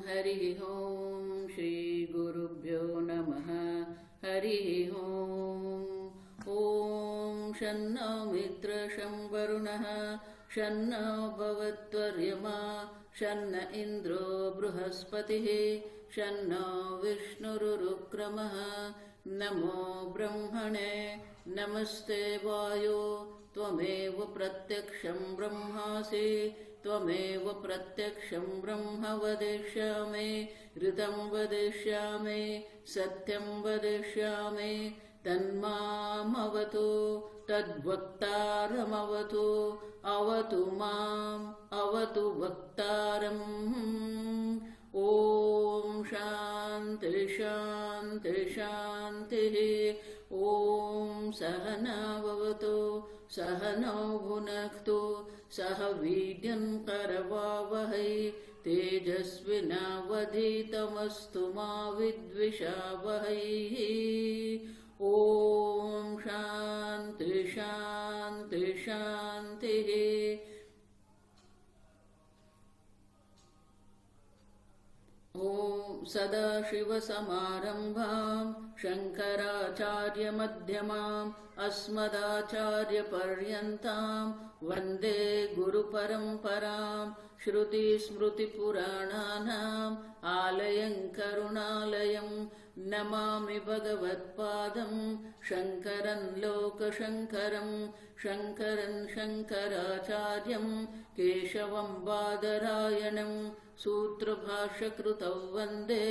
हरिः ओम् श्री गुरुभ्यो नमः हरिः ओम् ॐ शन्नो मित्रशं वरुणः शन्नो भवत्वर्यमा शन्न इन्द्रो बृहस्पतिः शन्नो विष्णुरुक्रमः नमो ब्रह्मणे नमस्ते वायो त्वमेव प्रत्यक्षं ब्रह्मासि त्वमेव प्रत्यक्षं ब्रह्म वदिष्यामि ऋतं वदिष्यामि सत्यं वदिष्यामि तन्मामवतु तद्वक्तारमवतु अवतु माम् अवतु वक्तारम् ॐ शान्ति शान्ति शान्तिः ॐ सहना भवतु सहनौ भुनक्तु सह वीर्यं करवावहै तेजस्विनावधीतमस्तु मा विद्विषावहै ॐ शान्ति शान्ति शान्तिः ॐ सदाशिवसमारम्भां शङ्कराचार्यमध्यमाम् अस्मदाचार्यपर्यन्तां वन्दे गुरुपरम्परां श्रुतिस्मृतिपुराणानाम् आलयं करुणालयं नमामि भगवत्पादं शङ्करं लोकशङ्करं शङ्करं शङ्कराचार्यं केशवं बादरायणं सूत्रभाष्यकृतौ वन्दे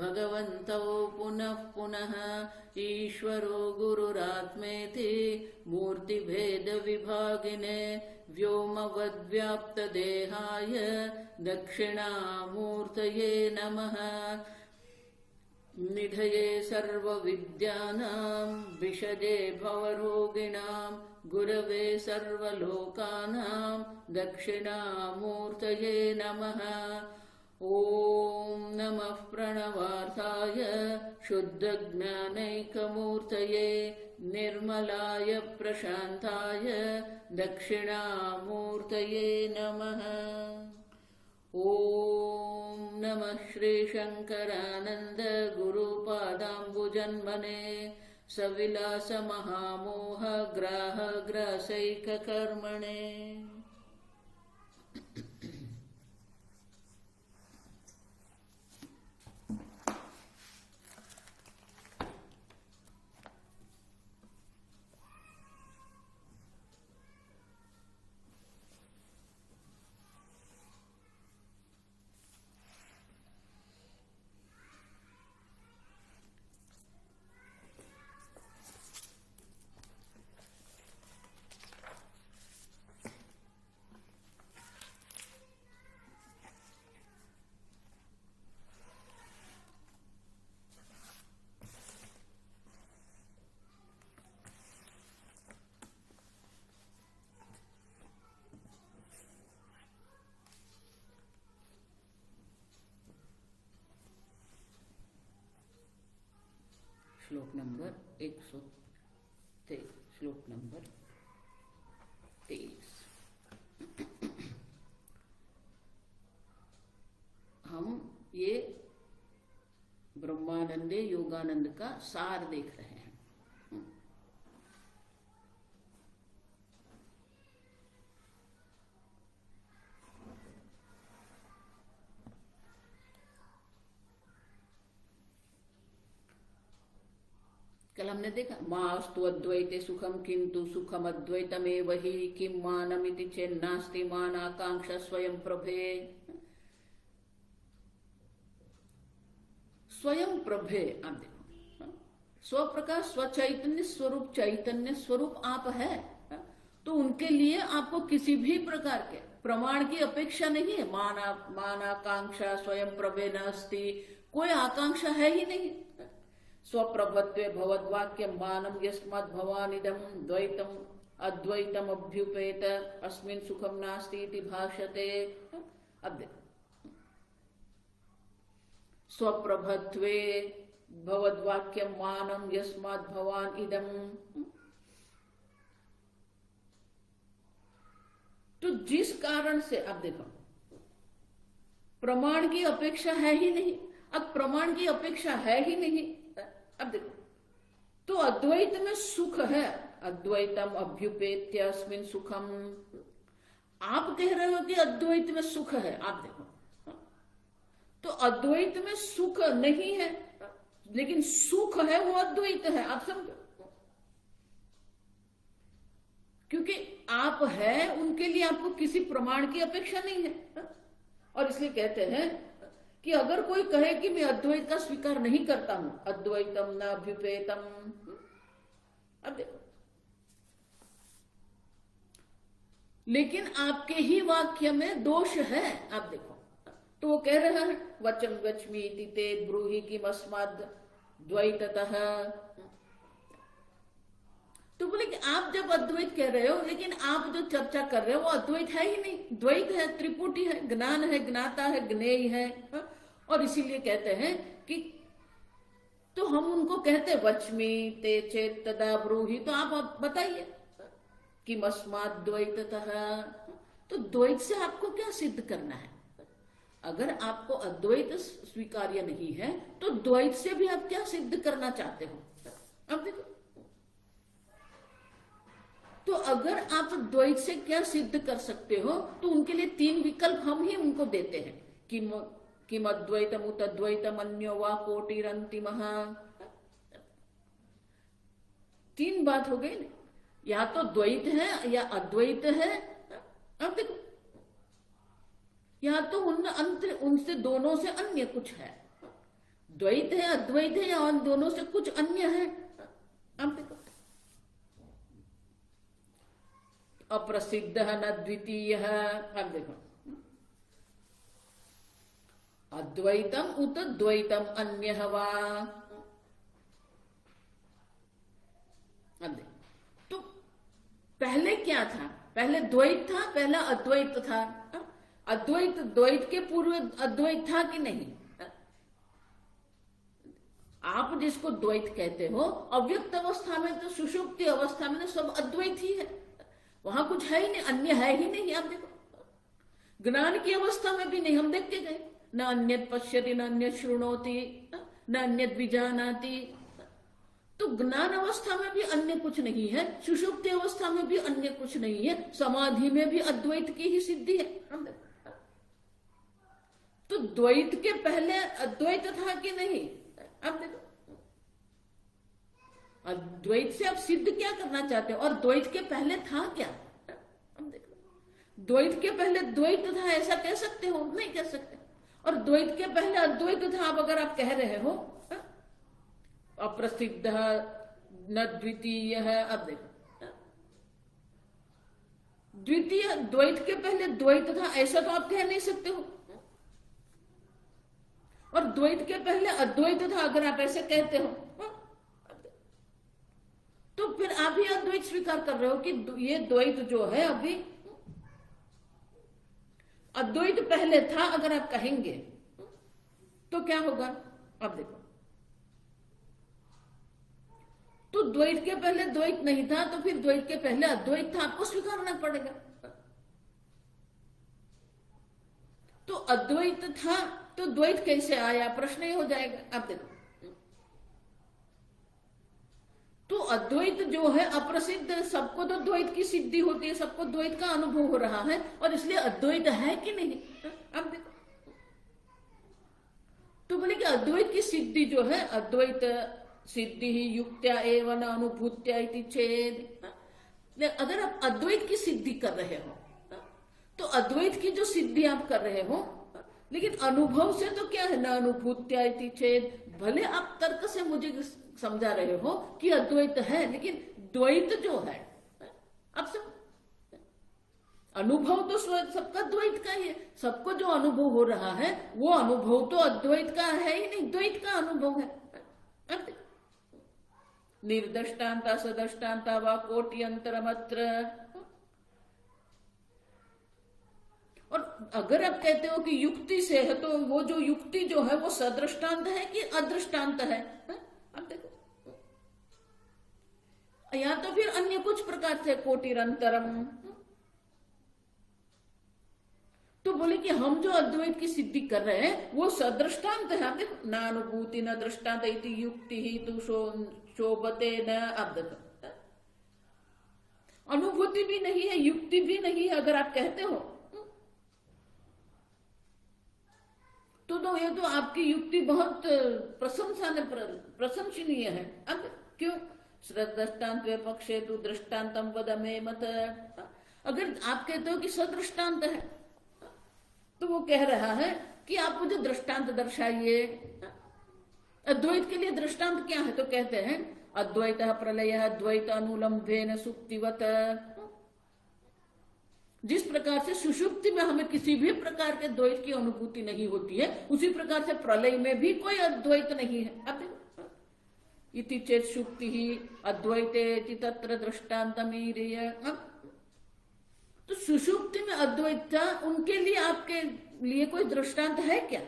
भगवन्तौ पुनः पुनः ईश्वरो गुरुरात्मेति मूर्तिभेदविभागिने व्योमवद्व्याप्तदेहाय दक्षिणामूर्तये नमः निधये सर्वविद्यानां विषजे भवरोगिणां गुरवे सर्वलोकानां दक्षिणामूर्तये नमः ॐ नमः प्रणवार्थाय शुद्धज्ञानैकमूर्तये निर्मलाय प्रशान्ताय दक्षिणामूर्तये नमः ॐ नमः श्रीशङ्करानन्द गुरुपादाम्बुजन्मने सविलासमहामोह ग्राहग्रासैककर्मणे श्लोक नंबर 123 श्लोक नंबर 23 हम ये ब्रह्मानंदे योगानंद का सार देख रहे हैं। कल हमने देखा मास्तु अद्वैते सुखम किंतु सुखम अद्वैतमेव हि किं मानमिति चेन्नास्ति मानाकांक्षा स्वयं प्रभे। स्वयं प्रभे आप देखो, स्वप्रकाश स्वचैतन्य स्वरूप चैतन्य स्वरूप आप है, तो उनके लिए आपको किसी भी प्रकार के प्रमाण की अपेक्षा नहीं है। मानाकांक्षा स्वयं प्रभे नास्ति, कोई आकांक्षा है ही नहीं। स्वप्रभत्वे भवद्वाक्य मानम यस्मात् भवानिदं द्वैतम अद्वैतम अभ्युपेत अस्मिन् सुखम नास्ति इति भाषते। अब देखो, स्वप्रभत्वे भवद्वाक्य मानम यस्मात् भवान इदम, तो जिस कारण से अब देखो प्रमाण की अपेक्षा है ही नहीं। अब प्रमाण की अपेक्षा है ही नहीं, अब देखो, तो अद्वैत में सुख है, अद्वैतम अभ्युपेत्य अस्मिन् सुखम। आप कह रहे हो कि अद्वैत में सुख है, आप देखो, तो अद्वैत में सुख नहीं है, लेकिन सुख है वो अद्वैत है, आप समझो। क्योंकि आप है, उनके लिए आपको किसी प्रमाण की अपेक्षा नहीं है। और इसलिए कहते हैं कि अगर कोई कहे कि मैं अद्वैत का स्वीकार नहीं करता हूं, अद्वैतम न अभ्युपेतम, अब देखो, लेकिन आपके ही वाक्य में दोष है, आप देखो, तो वो कह रहे हैं वचम गच्छमि इति ते ब्रूहि किमस्माद् द्वैततः। तो बोले कि आप जब अद्वैत कह रहे हो, लेकिन आप जो चर्चा कर रहे हो वो अद्वैत है ही नहीं, द्वैत है, त्रिपुटी है, ज्ञान है, ज्ञाता है, ज्ञेय है। और इसीलिए कहते हैं कि तो हम उनको कहते वच्मि ते चेत तदा ब्रूहि, तो आप बताइए कि मस्मात् द्वैततः, तो द्वैत से आपको क्या सिद्ध करना है? अगर आपको अद्वैत स्वीकार्य नहीं है तो द्वैत से भी आप क्या सिद्ध करना चाहते हो? अब देखो, तो अगर आप द्वैत से क्या सिद्ध कर सकते हो, तो उनके लिए 3 विकल्प हम ही उनको देते हैं, किम अद्वैतम उत अद्वैतम अन्यो वा कोटिरंतिमः। 3 बात हो गई ना, या तो द्वैत है या अद्वैत है। अब देखो, या तो उनसे दोनों से अन्य कुछ है, द्वैत है, अद्वैत है, या उन दोनों से कुछ अन्य है। अब देखो, अप्रसिद्ध न द्वितीय। अब देखो, अद्वैतम उत द्वैतम अन्यः वा। अब देखो, तो पहले क्या था? पहले द्वैत था, पहला अद्वैत था। अद्वैत, द्वैत के पूर्व अद्वैत था कि नहीं? आप जिसको द्वैत कहते हो, अव्यक्त अवस्था में तो, सुषुप्ति अवस्था में तो सब अद्वैत ही है, वहां कुछ है ही नहीं, अन्य है ही नहीं। आप देखो, ज्ञान की अवस्था में भी नहीं, हम देख के गए, न अन्यत पश्यति न अन्यत शृणोति न अन्यत विजानाति। तो ज्ञान अवस्था में भी अन्य कुछ नहीं है, सुषुप्ति अवस्था में भी अन्य कुछ नहीं है, समाधि में भी अद्वैत की ही सिद्धि है। हम देखो, तो द्वैत के पहले अद्वैत था कि नहीं? अब देखो, अद्वैत से आप सिद्ध क्या करना चाहते हो, और द्वैत के पहले था क्या? अब देखो, द्वैत के पहले द्वैत था ऐसा कह सकते हो? नहीं कह सकते। और द्वैत के पहले अद्वैत था, अब अगर आप कह रहे हो अप्रसिद्ध न द्वितीय है। अब देखो, द्वितीय, द्वैत के पहले द्वैत था ऐसा तो आप कह नहीं सकते हो, और द्वैत के पहले अद्वैत था अगर आप ऐसे कहते हो, तो फिर आप ही अद्वैत स्वीकार कर रहे हो कि ये द्वैत जो है अभी अद्वैत पहले था। अगर आप कहेंगे तो क्या होगा? अब देखो, तो द्वैत के पहले द्वैत नहीं था, तो फिर द्वैत के पहले अद्वैत था, आपको स्वीकारना पड़ेगा। तो अद्वैत था तो द्वैत कैसे आया, प्रश्न ही हो जाएगा। अब देखो, तो अद्वैत जो है अप्रसिद्ध, सबको तो द्वैत की सिद्धि होती है, सबको द्वैत का अनुभव हो रहा है, और इसलिए अद्वैत है कि नहीं? अब देखो, तो बोले कि अद्वैत की सिद्धि जो है, अद्वैत सिद्धि ही युक्त्या एवं अनुभूत्या इति चेद। अगर आप अद्वैत की सिद्धि कर रहे हो, तो अद्वैत की जो सिद्धि आप कर रहे हो, लेकिन अनुभव से तो क्या है, न अनुभूत्या इति चेद। भले आप तर्क से मुझे समझा रहे हो कि अद्वैत है, लेकिन द्वैत जो है, अब सब अनुभव तो सबका द्वैत का ही है, सबको जो अनुभव हो रहा है वो अनुभव तो अद्वैत का है ही नहीं, द्वैत का अनुभव है। निर्दष्टांता सदष्टांता वा कोटि अंतरमत्र। और अगर आप कहते हो कि युक्ति से है, तो वो जो युक्ति जो है वो सदृष्टांत है कि अदृष्टांत है? अब देखो, या तो फिर अन्य कुछ प्रकार से कोटिरंतरम। तो बोले कि हम जो अद्वैत की सिद्धि कर रहे हैं वो सदृष्टांत है। आप देखो, न अनुभूति न दृष्टांत इति युक्ति ही तु शोभते न। आप देखो, अनुभूति भी नहीं है, युक्ति भी नहीं है अगर आप कहते हो तो ये तो आपकी युक्ति बहुत प्रशंसनीय है। अब क्यों? दृष्टांत पक्षे तु दृष्टान्तम वद मे मत। अगर आप कहते हो कि सदृष्टांत है तो वो कह रहा है कि आप मुझे दृष्टांत दर्शाइए। अद्वैत के लिए दृष्टांत क्या है? तो कहते हैं अद्वैत प्रलय द्वैत अनुलंबेन सुप्तिवत। जिस प्रकार से सुषुप्ति में हमें किसी भी प्रकार के द्वैत की अनुभूति नहीं होती है, उसी प्रकार से प्रलय में भी कोई अद्वैत नहीं है। अब देखो, इति चेत सुप्ति ही अद्वैते तत्र दृष्टान्तमीरिय। तो सुषुप्ति में अद्वैत था, उनके लिए आपके लिए कोई दृष्टांत है क्या?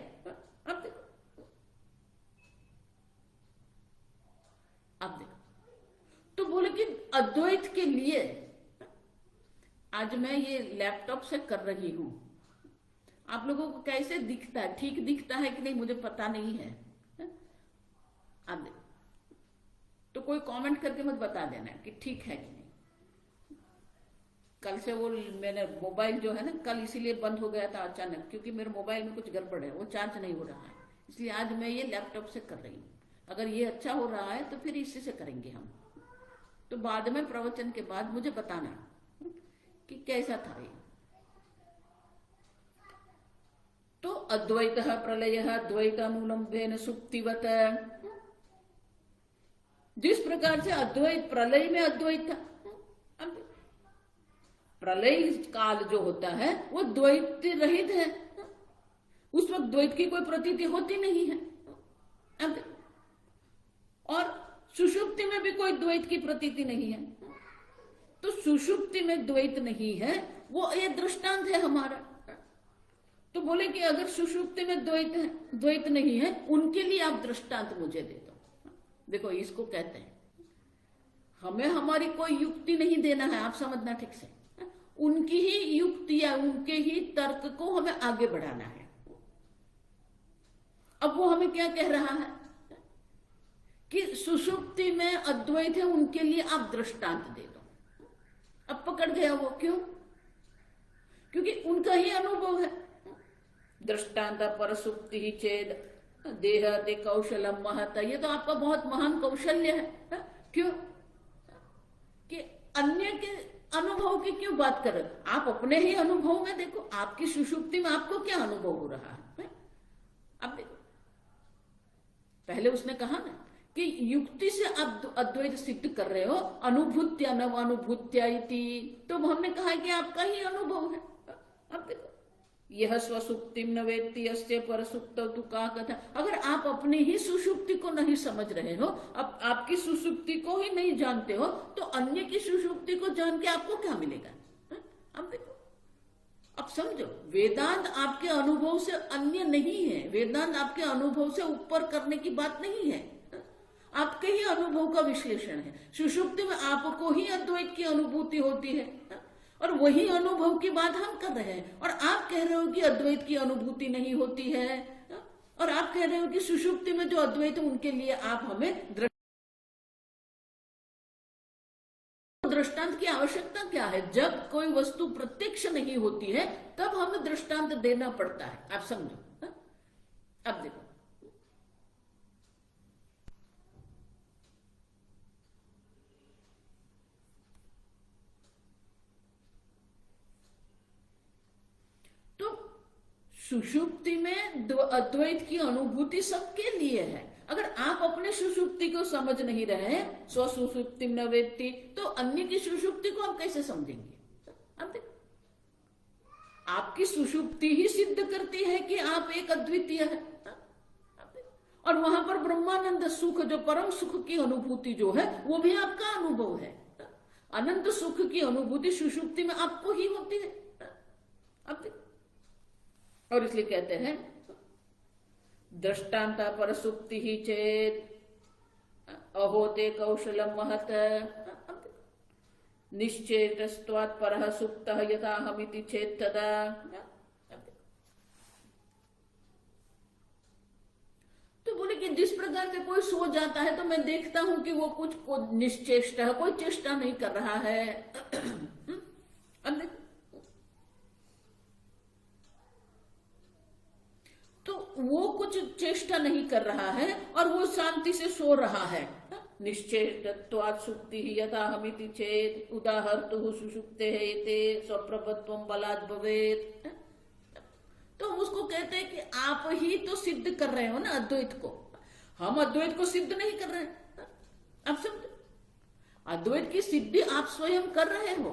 अब देखो, तो बोले कि अद्वैत के लिए आज मैं ये लैपटॉप से कर रही हूं, आप लोगों को कैसे दिखता है? ठीक दिखता है कि नहीं मुझे पता नहीं है। आप देखो, तो कोई कमेंट करके मत बता देना कि ठीक है कि नहीं। कल से वो मैंने मोबाइल जो है ना, कल इसीलिए बंद हो गया था अचानक, क्योंकि मेरे मोबाइल में कुछ गड़बड़ है, वो चार्ज नहीं हो रहा है, इसलिए आज मैं ये लैपटॉप से कर रही हूँ। अगर ये अच्छा हो रहा है तो फिर इसी से करेंगे हम। तो बाद में प्रवचन के बाद मुझे बताना कि कैसा था ये। तो अद्वैत प्रलय द्वैतानुलंबेन सुप्तिवत। जिस प्रकार से अद्वैत प्रलय में अद्वैत था, प्रलय काल जो होता है वो द्वैत रहित है, उस वक्त द्वैत की कोई प्रतीति होती नहीं है। और सुषुप्ति में भी कोई द्वैत की प्रतीति नहीं है। तो सुषुप्ति में द्वैत नहीं है, वो ये दृष्टांत है हमारा। तो बोले कि अगर सुषुप्ति में द्वैत नहीं है, उनके लिए आप दृष्टांत मुझे दे दो। देखो, इसको कहते हैं हमें हमारी कोई युक्ति नहीं देना है, आप समझना ठीक से। उनकी ही युक्ति या उनके ही तर्क को हमें आगे बढ़ाना है। अब वो हमें क्या कह रहा है कि सुषुप्ति में अद्वैत है, उनके लिए आप दृष्टांत दे दो। अब पकड़ गया वो, क्यों? क्योंकि उनका ही अनुभव है। दृष्टांत पर सुप्ति ही चेद देह दे कौशलम महत। ये तो आपका बहुत महान कौशल्य है। क्यों? कि अन्य के अनुभव की क्यों बात कर रहे? आप अपने ही अनुभव में देखो, आपकी सुषुप्ति में आपको क्या अनुभव हो रहा है। अब देखो, पहले उसने कहा ना कि युक्ति से आप अद्वैत सिद्ध कर रहे हो, अनुभूत्या नव अनुभूत्या इति। तो हमने कहा कि आपका ही अनुभव है। अब देखो, यह स्वसुप्तिम न वेत्ति यस्य परसुप्त तु का कथा। अगर आप अपनी ही सुषुप्ति को नहीं समझ रहे हो, अब आपकी सुषुप्ति को ही नहीं जानते हो, तो अन्य की सुषुप्ति को जान के आपको क्या मिलेगा? अब देखो, अब समझो, वेदांत आपके अनुभव से अन्य नहीं है, वेदांत आपके अनुभव से ऊपर करने की बात नहीं है, आपके ही अनुभव का विश्लेषण है। सुषुप्ति में आपको ही अद्वैत की अनुभूति होती है और वही अनुभव की बात हम कर रहे हैं। और आप कह रहे हो कि अद्वैत की अनुभूति नहीं होती है, और आप कह रहे हो कि सुषुप्ति में जो अद्वैत है उनके लिए आप हमें दृष्टांत की आवश्यकता क्या है? जब कोई वस्तु प्रत्यक्ष नहीं होती है तब हमें दृष्टांत देना पड़ता है। आप समझो। अब देखो, सुषुप्ति में अद्वैत की अनुभूति सबके लिए है। अगर आप अपने सुषुप्ति को समझ नहीं रहे, स्वसुषुप्ति न वेत्ति, तो अन्य की सुषुप्ति को आप कैसे समझेंगे? अब देखो, आपकी सुषुप्ति ही सिद्ध करती है कि आप एक अद्वितीय है। और वहां पर ब्रह्मानंद सुख, जो परम सुख की अनुभूति जो है, वो भी आपका अनुभव है। अनंत सुख की अनुभूति सुषुप्ति में आपको ही होती है। अब देखो, और इसलिए कहते हैं दृष्टांता पर सुप्ति ही चेत अहोते कौशलम महत निश्चेतस्त्वात् परः सुप्तः यथा हमिति चेत तदा। कि जिस प्रकार से कोई सो जाता है तो मैं देखता हूं कि वो कुछ को निश्चेष्टा है, कोई चेष्टा नहीं कर रहा है। अब देखो, तो वो कुछ चेष्टा नहीं कर रहा है और वो शांति से सो रहा है। निश्चेष्टत्वात् सुक्ति यथा हमिति चेत उदाहर्तुः सुषुप्तेः स्वप्रभत्वं बलात् भवेत्। तो हम उसको कहते हैं कि आप ही तो सिद्ध कर रहे हो ना अद्वैत को, हम अद्वैत को सिद्ध नहीं कर रहे हैं। आप समझो, अद्वैत की सिद्धि आप स्वयं कर रहे हो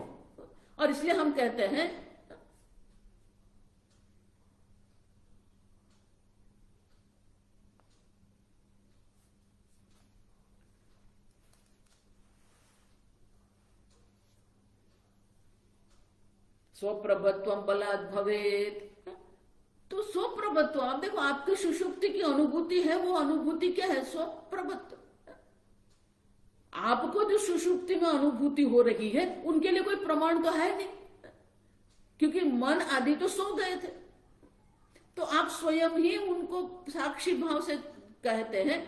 और इसलिए हम कहते हैं स्वप्रभत्वं बलात् भवेत्। तो स्वप्रभत्व, आप देखो आपकी सुषुप्ति की अनुभूति है, वो अनुभूति क्या है? स्वप्रभत्व। आपको जो सुषुप्ति में अनुभूति हो रही है उनके लिए कोई प्रमाण तो है नहीं, क्योंकि मन आदि तो सो गए थे। तो आप स्वयं ही उनको साक्षी भाव से कहते हैं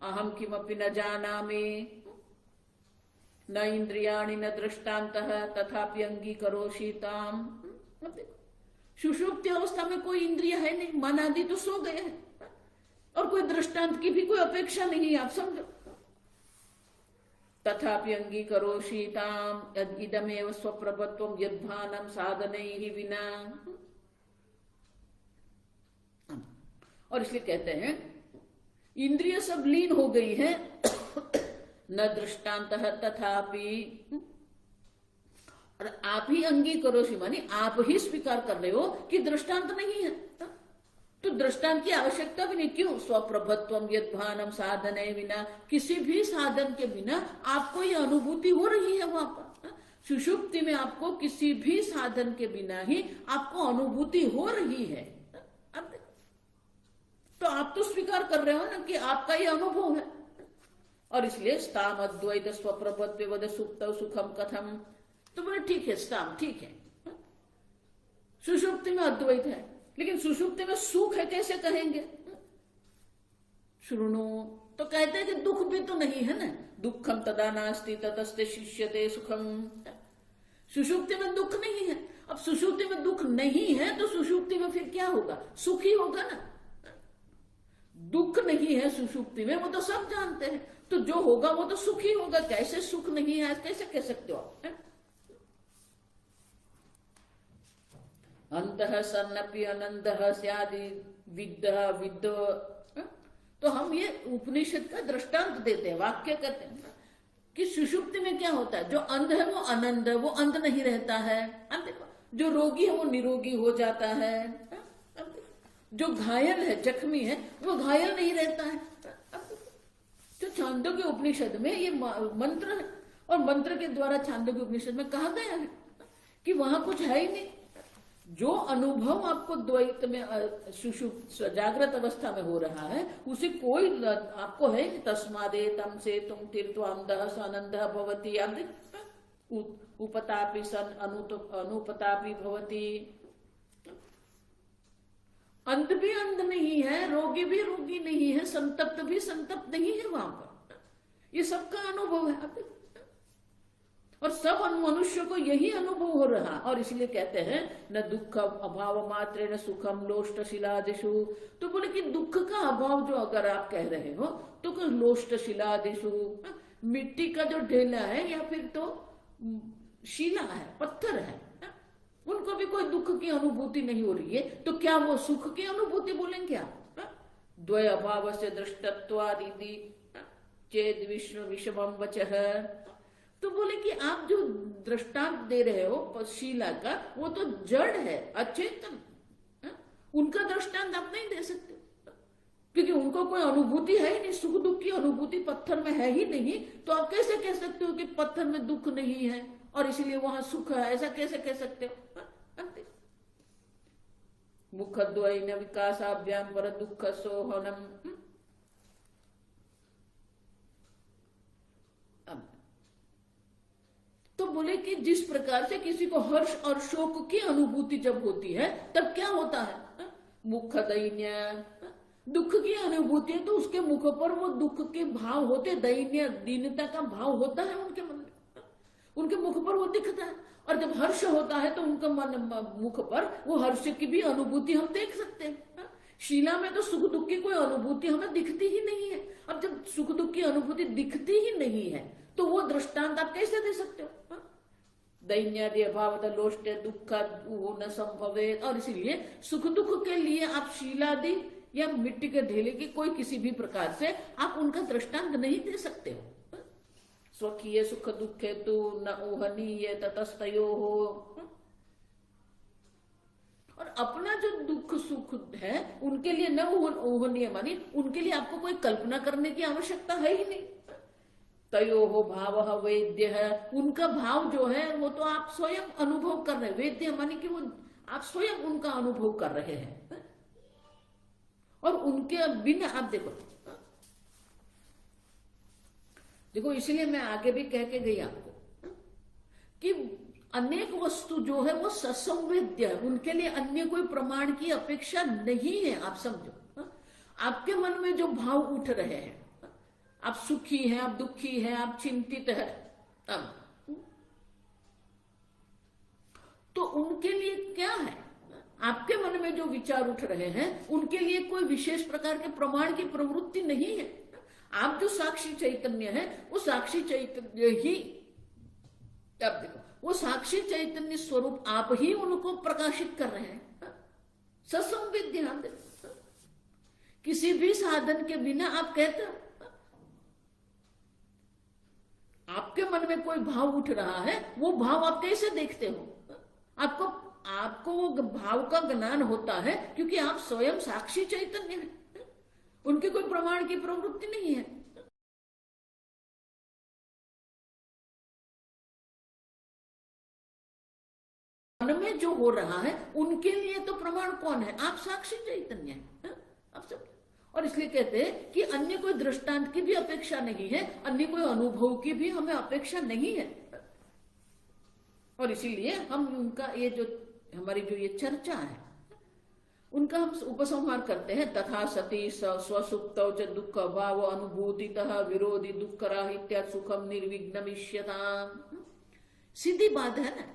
अहम किमपि न जानामि न इंद्रियाणि न दृष्टान्तः तथापि अंगीकरोषि ताम्। सुषुप्ति अवस्था में कोई इंद्रिय है नहीं, मन आदि तो सो गए हैं और कोई दृष्टांत की भी कोई अपेक्षा नहीं, आप समझो। तथापि अंगीकरोषि ताम् इदमेव स्वप्रभत्वं यद्भानं साधनैः विना। और इसलिए कहते हैं इंद्रिय सब लीन हो गई है न दृष्टांतः तथापि, और आप ही अंगीकरोषि मानी आप ही स्वीकार कर रहे हो कि दृष्टांत नहीं है, तो दृष्टांत की आवश्यकता भी नहीं। क्यों? स्वप्रभत्वम यद्भानं साधने विना, किसी भी साधन के बिना आपको ये अनुभूति हो रही है वहां पर। सुषुप्ति में आपको किसी भी साधन के बिना ही आपको अनुभूति हो रही है। अब तो आप तो स्वीकार कर रहे हो ना कि आपका ये अनुभव है। और इसलिए स्ताम अद्वैत स्वप्रभत्वे वद सुप्तौ सुखम कथम। तो बोले ठीक है, स्ताम ठीक है, सुषुप्ति में अद्वैत है, लेकिन सुषुप्ति में सुख है कैसे कहेंगे? शृणु, तो कहते हैं कि दुख भी तो नहीं है ना। दुखम तदा नास्ति ततस्ते शिष्यते सुखम। सुषुप्ति में दुख नहीं है। अब सुषुप्ति में दुख नहीं है तो सुषुप्ति में फिर क्या होगा? सुख ही होगा ना। दुख नहीं है सुषुप्ति में, वो तो सब जानते हैं, तो जो होगा वो तो सुख ही होगा। कैसे सुख नहीं है, कैसे कह सकते हो आप? अंतः सन्नपि अनंतः स्यादि विद्यः विद्यो। तो हम ये उपनिषद का दृष्टांत देते हैं, वाक्य करते हैं कि सुषुप्ति में क्या होता है? जो अंध है वो अनंत है, वो अंध नहीं रहता है। अब देखो, जो रोगी है वो निरोगी हो जाता है। जो घायल है, जख्मी है, वो घायल नहीं रहता है। जो छांदोग्य उपनिषद में ये मंत्र है और मंत्र के द्वारा छांदोग्य उपनिषद में कहा गया है कि वहां कुछ है ही नहीं। जो अनुभव आपको द्वैत में सुषुप्त जागृत अवस्था में हो रहा है उसे कोई आपको है नहीं। तस्मादे तम से तुम तीर्थवामदः सनंदः भवति। उपतापि सन अनुपतापि भवति। अंध भी अंध नहीं है, रोगी भी रोगी नहीं है, संतप्त भी संतप्त नहीं है वहां पर। ये सबका अनुभव है और सब मनुष्य को यही अनुभव हो रहा। और इसलिए कहते हैं न दुख अभाव मात्रे न सुखम लोष्ट शिलादिषु। तो बोले कि दुख का अभाव जो अगर आप कह रहे हो तो लोष्ट शिलादिषु, मिट्टी का जो ढेला है या फिर तो शिला है, पत्थर है, उनको भी कोई दुख की अनुभूति नहीं हो रही है, तो क्या वो सुख की अनुभूति बोलेंगे आप? द्वय अभाव से दृष्टत्वादिति चेद विष्णु विषमम वचः। तो बोले कि आप जो दृष्टांत दे रहे हो शीला का, वो तो जड़ है, अचेतन, उनका दृष्टांत आप नहीं दे सकते क्योंकि उनको कोई अनुभूति है ही नहीं। सुख दुख की अनुभूति पत्थर में है ही नहीं, तो आप कैसे कह सकते हो कि पत्थर में दुख नहीं है और इसलिए वहां सुख है? ऐसा कैसे कह सकते हो? मुखद्वयेन विकासाभ्याम पर दुख सोहनम। तो बोले कि जिस प्रकार से किसी को हर्ष और शोक की अनुभूति जब होती है तब क्या होता है? मुख दैन्य, दुख की अनुभूति है तो उसके मुख पर वो दुख के भाव होते, दैन्य दीनता का भाव होता है उनके मन में, उनके मुख पर वो दिखता है। और जब हर्ष होता है तो उनका मन मुख पर वो हर्ष की भी अनुभूति हम देख सकते हैं। शीला में तो सुख दुख की कोई अनुभूति हमें दिखती ही नहीं है। अब जब सुख दुख की अनुभूति दिखती ही नहीं है तो वो दृष्टांत आप कैसे दे सकते हो? दैन्यादि अभाव लोष्ट दुख न संभवे। और इसीलिए सुख दुख के लिए आप शीलादि या मिट्टी के ढेले की कोई किसी भी प्रकार से आप उनका दृष्टांत नहीं दे सकते हो। स्वकीय सुख दुखे तो न ऊहनीय ततस्तयो हो। और अपना जो दुख सुख है उनके लिए न ऊहनीय, मानी उनके लिए आपको कोई कल्पना करने की आवश्यकता है ही नहीं। तयो हो भाव वेद्य है, उनका भाव जो है वो तो आप स्वयं अनुभव कर रहे हैं। वेद्य मानी कि वो आप स्वयं उनका अनुभव कर रहे हैं। और उनके बिना आप देखो इसलिए मैं आगे भी कह के गई आपको कि अनेक वस्तु जो है वो ससंवेद्य है, उनके लिए अन्य कोई प्रमाण की अपेक्षा नहीं है। आप समझो, आपके मन में जो भाव उठ रहे हैं, आप सुखी हैं, आप दुखी हैं, आप चिंतित है, तो उनके लिए क्या है? आपके मन में जो विचार उठ रहे हैं उनके लिए कोई विशेष प्रकार के प्रमाण की प्रवृत्ति नहीं है। आप जो साक्षी चैतन्य है वो साक्षी चैतन्य ही, अब देखो वो साक्षी चैतन्य स्वरूप आप ही उनको प्रकाशित कर रहे हैं। सत्संग ध्यान दे, किसी भी साधन के बिना आप कहते हो, आपके मन में कोई भाव उठ रहा है, वो भाव आप कैसे देखते हो? आपको वो भाव का ज्ञान होता है क्योंकि आप स्वयं साक्षी चैतन्य हैं, उनके कोई प्रमाण की प्रवृत्ति नहीं है। मन में जो हो रहा है उनके लिए तो प्रमाण कौन है? आप साक्षी चैतन्य हैं। आप सब, और इसलिए कहते हैं कि अन्य कोई दृष्टांत की भी अपेक्षा नहीं है, अन्य कोई अनुभव की भी हमें अपेक्षा नहीं है। और इसीलिए हम उनका ये जो हमारी जो ये चर्चा है उनका हम उपसंहार करते हैं। तथा सती स्वसुप्त दुख भाव अनुभूतितः विरोधी दुख राहित्या सुखम निर्विघ्नमिष्यता। सीधी बात है ना,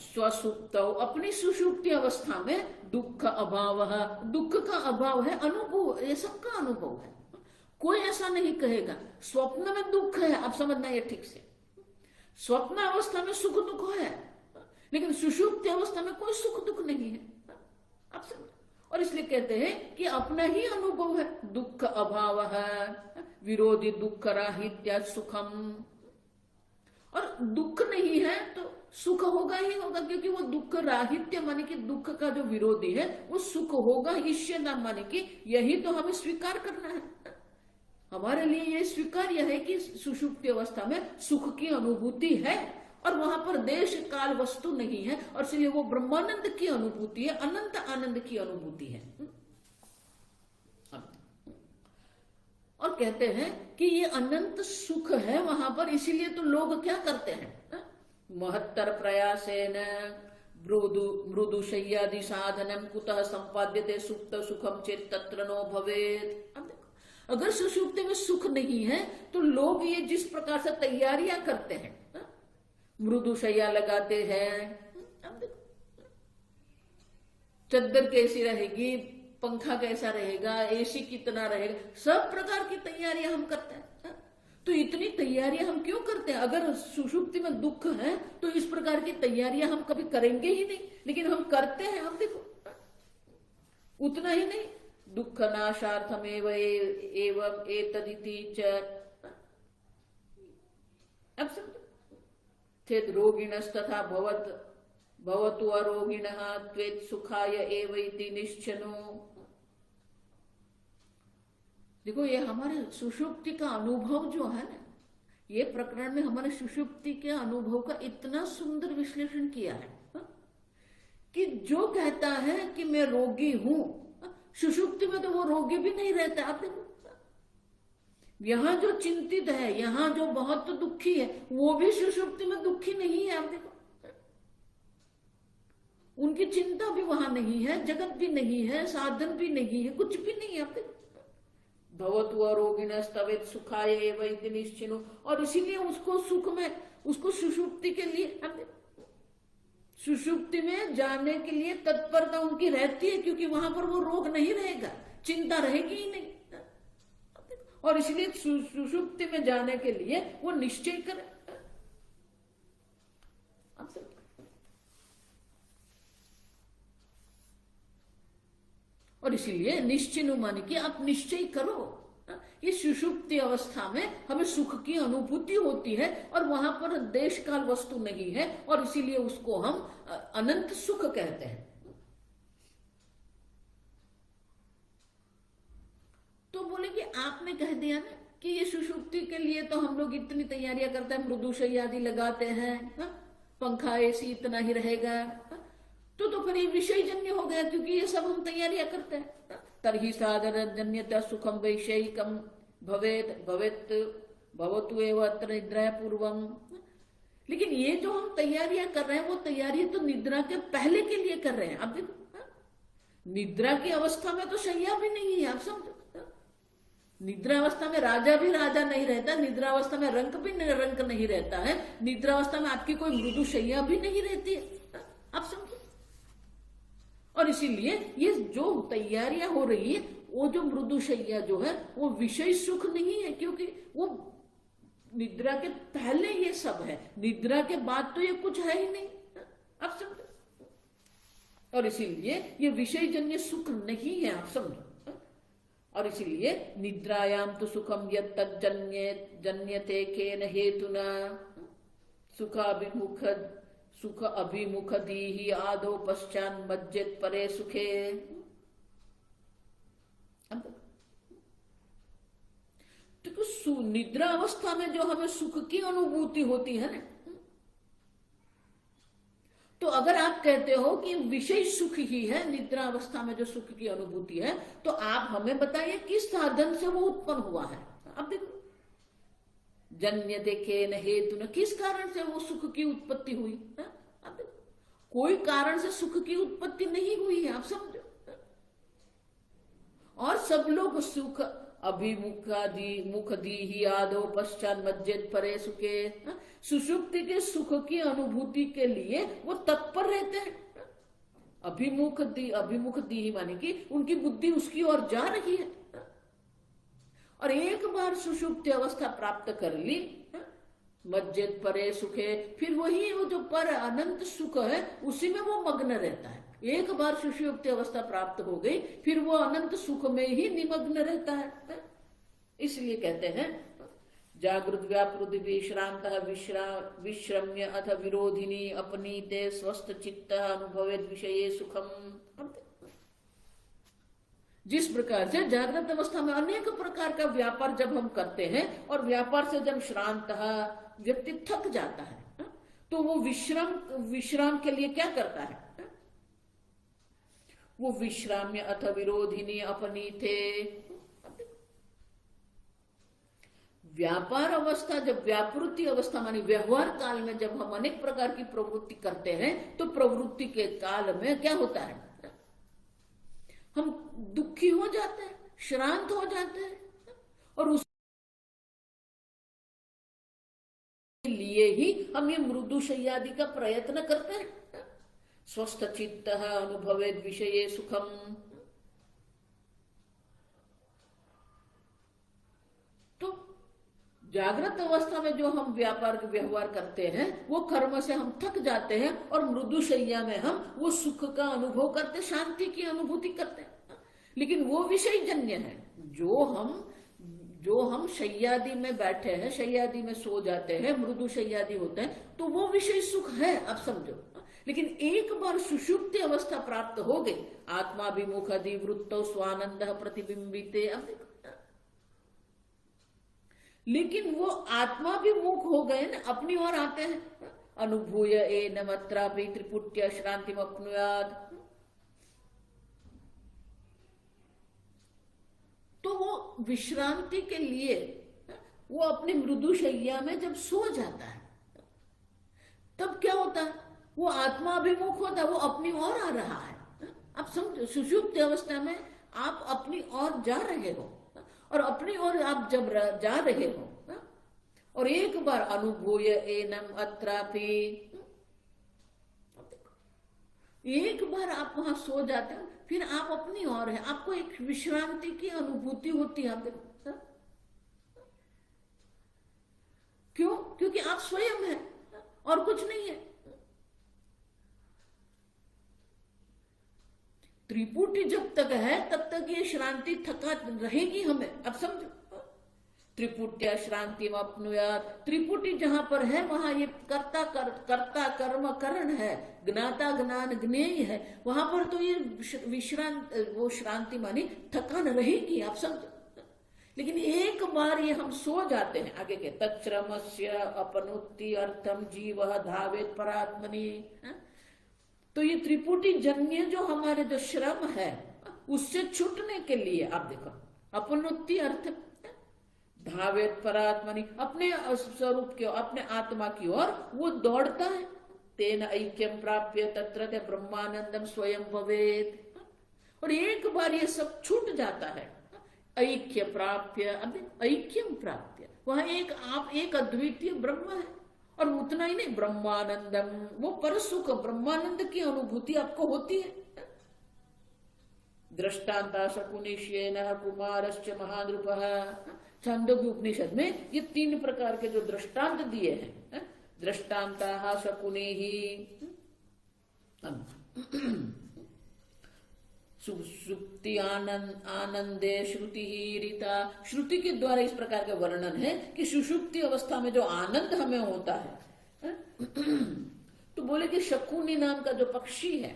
स्वसुप्त अपनी सुषुप्ति अवस्था में दुख अभाव है, दुख का अभाव है, अनुभव, ये सबका अनुभव है। कोई ऐसा नहीं कहेगा स्वप्न में दुख है, आप समझना ये ठीक से। स्वप्न अवस्था में सुख दुख है, लेकिन सुषुप्ति अवस्था में कोई सुख दुख नहीं है। आप समझ, और इसलिए कहते हैं कि अपना ही अनुभव है, दुख अभाव है, विरोधी दुख राहित्या सुखम। और दुख नहीं है तो सुख होगा ही होगा, क्योंकि वो दुख राहित्य माने कि दुख का जो विरोधी है वो सुख होगा। ईश्वर माने कि यही तो हमें स्वीकार करना है। हमारे लिए ये स्वीकार्य है कि सुषुप्ति अवस्था में सुख की अनुभूति है और वहां पर देश काल वस्तु नहीं है, और इसलिए वो ब्रह्मानंद की अनुभूति है, अनंत आनंद की अनुभूति है। और कहते हैं कि ये अनंत सुख है वहां पर, इसीलिए तो लोग क्या करते हैं, महत्तर प्रयासेन मृदु शय्यादि साधनम कुतः संपाद्यते सुप्त सुखम चेत तत्र नो भवेत्। अब देखो, अगर सुषुप्ति में सुख नहीं है तो लोग ये जिस प्रकार से तैयारियां करते हैं, मृदु शैया लगाते हैं, अब देखो चद्दर कैसी रहेगी, पंखा कैसा रहेगा, एसी कितना रहेगा, सब प्रकार की तैयारियां हम करते हैं। तो इतनी तैयारियां हम क्यों करते हैं? अगर सुषुप्ति में दुख है तो इस प्रकार की तैयारियां हम कभी करेंगे ही नहीं, लेकिन हम करते हैं। हम देखो, उतना ही नहीं, दुख नाशार्थमेव एवं एतदिति च, अब समझो, चेत रोगिणस्तथा भवतु अरोगिणः त्वेत सुखाय एव इति निश्चनो। देखो, ये हमारे सुषुप्ति का अनुभव जो है ना, ये प्रकरण में हमारे सुषुप्ति के अनुभव का इतना सुंदर विश्लेषण किया है कि जो कहता है कि मैं रोगी हूं, सुषुप्ति में तो वो रोगी भी नहीं रहता। आप देखो, यहां जो चिंतित है, यहां जो बहुत दुखी है, वो भी सुषुप्ति में दुखी नहीं है। आप देखो, उनकी चिंता भी वहां नहीं है, जगत भी नहीं है, साधन भी नहीं है, कुछ भी नहीं है। आप भवतु अरोगिण स्तवेत सुखाय एव निश्चिनो, और इसीलिए उसको सुख में, उसको सुषुप्ति के लिए, सुषुप्ति में जाने के लिए तत्परता उनकी रहती है, क्योंकि वहां पर वो रोग नहीं रहेगा, चिंता रहेगी ही नहीं, और इसलिए सुषुप्ति में जाने के लिए वो निश्चय करे। और इसीलिए निश्चिनु माने कि आप निश्चय करो। ये सुषुप्ति अवस्था में हमें सुख की अनुभूति होती है, और वहां पर देश काल वस्तु नहीं है, और इसीलिए उसको हम अनंत सुख कहते हैं। तो बोले कि आपने कह दिया ना कि ये सुषुप्ति के लिए तो हम लोग इतनी तैयारियां करते हैं, मृदुशय्या आदि लगाते हैं, पंखा एसी इतना ही रहेगा, तो फिर ये विषय जन्य हो गया, क्योंकि ये सब हम तैयारियां करते हैं। तरही साधन जन्यता सुखम वैषयिकम भवेत भवेत भवतु एव अत्र निद्रा पूर्वम। लेकिन ये जो हम तैयारियां कर रहे हैं, वो तैयारी तो निद्रा के पहले के लिए कर रहे हैं। अब देखो, निद्रा की अवस्था में तो शैया भी नहीं है, आप समझो। निद्रावस्था में राजा भी राजा नहीं रहता, निद्रावस्था में रंक भी रंक नहीं रहता है, निद्रावस्था में आपकी कोई मृदु शैया भी नहीं रहती है, आप समझो। और इसीलिए ये जो तैयारियां हो रही है, वो जो मृदु शैया जो है वो विषय सुख नहीं है, क्योंकि वो निद्रा के पहले ये सब है, निद्रा के बाद तो ये कुछ है ही नहीं, आप समझो। और इसीलिए ये विषय जन्य सुख नहीं है, आप समझो। और इसीलिए निद्रायाम तो सुखम यत् जन्यते केन हेतुना सुख अभिमुख दीहि आदो पश्चान मज्जित परे सुखे। तो निद्रा अवस्था में जो हमें सुख की अनुभूति होती है ना, तो अगर आप कहते हो कि विषय सुख ही है निद्रा अवस्था में जो सुख की अनुभूति है, तो आप हमें बताइए किस साधन से वो उत्पन्न हुआ है। अब देखो, जन्यते केन हेतुना, किस कारण से वो सुख की उत्पत्ति हुई है? अब देखो, कोई कारण से सुख की उत्पत्ति नहीं हुई है, आप समझो। और सब लोग सुख मुख दी ही आदो पश्चात मज्जित परे सुखे, सुषुप्ति के सुख की अनुभूति के लिए वो तत्पर रहते हैं। अभिमुख दी ही माने कि उनकी बुद्धि उसकी ओर जा रही है, और एक बार सुषुप्ति अवस्था प्राप्त कर ली, मज्जित परे सुखे, फिर वही वो जो पर अनंत सुख है उसी में वो मग्न रहता है। एक बार सुषुप्ति अवस्था प्राप्त हो गई, फिर वो अनंत सुख में ही निमग्न रहता है। इसलिए कहते हैं जागृत व्यापृति विश्रांत विश्रम्य अथ विरोधिनी अपनीते स्वस्थ चित्त अनुभवेत विषये सुखम। जिस प्रकार से जागृत अवस्था में अनेक प्रकार का व्यापार जब हम करते हैं, और व्यापार से जब श्रांत व्यक्ति थक जाता है, तो वो विश्राम के लिए क्या करता है? वो विश्राम्य अथ विरोधिनी अपनीते। व्यापार अवस्था, जब व्यापृति अवस्था मानी व्यवहार काल में जब हम अनेक प्रकार की प्रवृत्ति करते हैं, तो प्रवृत्ति के काल में क्या होता है? हम दुखी हो जाते हैं, श्रांत हो जाते हैं, और उस लिए ही हम ये मृदु शय्यादि का प्रयत्न करते हैं। स्वस्थ चित्त अनुभवेत विषये सुखम। तो जागृत अवस्था में जो हम व्यवहार करते हैं, वो कर्म से हम थक जाते हैं, और मृदु शय्या में हम वो सुख का अनुभव करते, शांति की अनुभूति करते हैं। लेकिन वो विषय जन्य है, जो हम शय्यादि में बैठे हैं, शय्यादि में सो जाते हैं, मृदु शय्यादि होते हैं, तो वो विषय सुख है, आप समझो। लेकिन एक बार सुषुप्ति अवस्था प्राप्त हो गई, आत्माभिमुख अधिवृत्तो स्वानंद प्रतिबिंबिते, अब देखो, लेकिन वो आत्माभिमुख हो गए ना, अपनी ओर आते हैं। अनुभूय एनमत्रापि त्रिपुट्य श्रांतिम अपनुयाद। तो वो विश्रांति के लिए वो अपनी मृदु शय्या में जब सो जाता है, तब क्या होता है? वो आत्माभिमुख होता है, वो अपनी ओर आ रहा है। आप समझो, सुषुप्त अवस्था में आप अपनी ओर जा रहे हो, और अपनी ओर आप जब जा रहे हो और एक बार अनुभूय एनम अत्रापि, एक बार आप वहां सो जाते हो, फिर आप अपनी ओर है, आपको एक विश्रांति की अनुभूति होती है। आप देखो, क्यों? क्योंकि आप स्वयं है और कुछ नहीं है। त्रिपुटी जब तक है तब तक ये श्रांति थका रहेगी हमें। अब समझो, त्रिपुट्या श्रांति अपनुयात, त्रिपुटी जहां पर है वहां ये कर्ता कर्म करण है, ज्ञाता ज्ञान ज्ञेय है, वहां पर तो ये विश्रांत वो श्रांति मानी थकान रहेगी। आप समझो, लेकिन एक बार ये हम सो जाते हैं, आगे के तच्छ्रमस्य अपनुत्ति अर्थम जीव धावेत परात्मनि, तो ये त्रिपुटी जन्य जो हमारे जो श्रम है उससे छूटने के लिए आप देखो, अपनुत्ति अर्थ धावेत परात्मनि, अपने स्वरूप की अपने आत्मा की ओर वो दौड़ता है। तेन ऐक्यम प्राप्य तत्र ब्रह्मानंदम स्वयं भवेत, और एक बार ये सब छूट जाता है, ऐक्य प्राप्य, ऐक्यम प्राप्य, वहां एक आप एक अद्वितीय ब्रह्म है, और उतना ही नहीं, ब्रह्मानंदम, वो परसुख ब्रह्मानंद की अनुभूति आपको होती है। दृष्टांता शकुनिश्येन कुमारश्च महानृपः, छांदोग्य उपनिषद में ये 3 प्रकार के जो दृष्टांत दिए हैं, दृष्टांता शकुनिः, सुप्ति आनंदे श्रुति रीता, श्रुति के द्वारा इस प्रकार का वर्णन है कि सुषुप्ति अवस्था में जो आनंद हमें होता है, तो बोले कि शकुनी नाम का जो पक्षी है,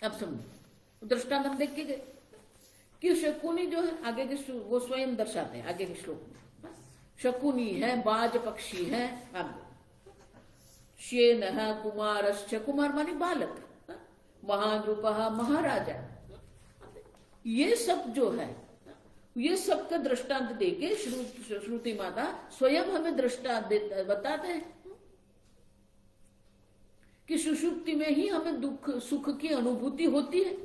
अब समझो दृष्टांत हम देख के गए कि शकुनी जो है, आगे के वो स्वयं दर्शाते हैं आगे के श्लोक में, शकुनी है, बाज पक्षी है, श्येनः कुमारश्च, कुमार माने बालक, महानृपः महाराजा, ये सब जो है ये सब का दृष्टांत देके श्रुति माता स्वयं हमें दृष्टांत बताते हैं कि सुषुप्ति में ही हमें दुख सुख की अनुभूति होती है,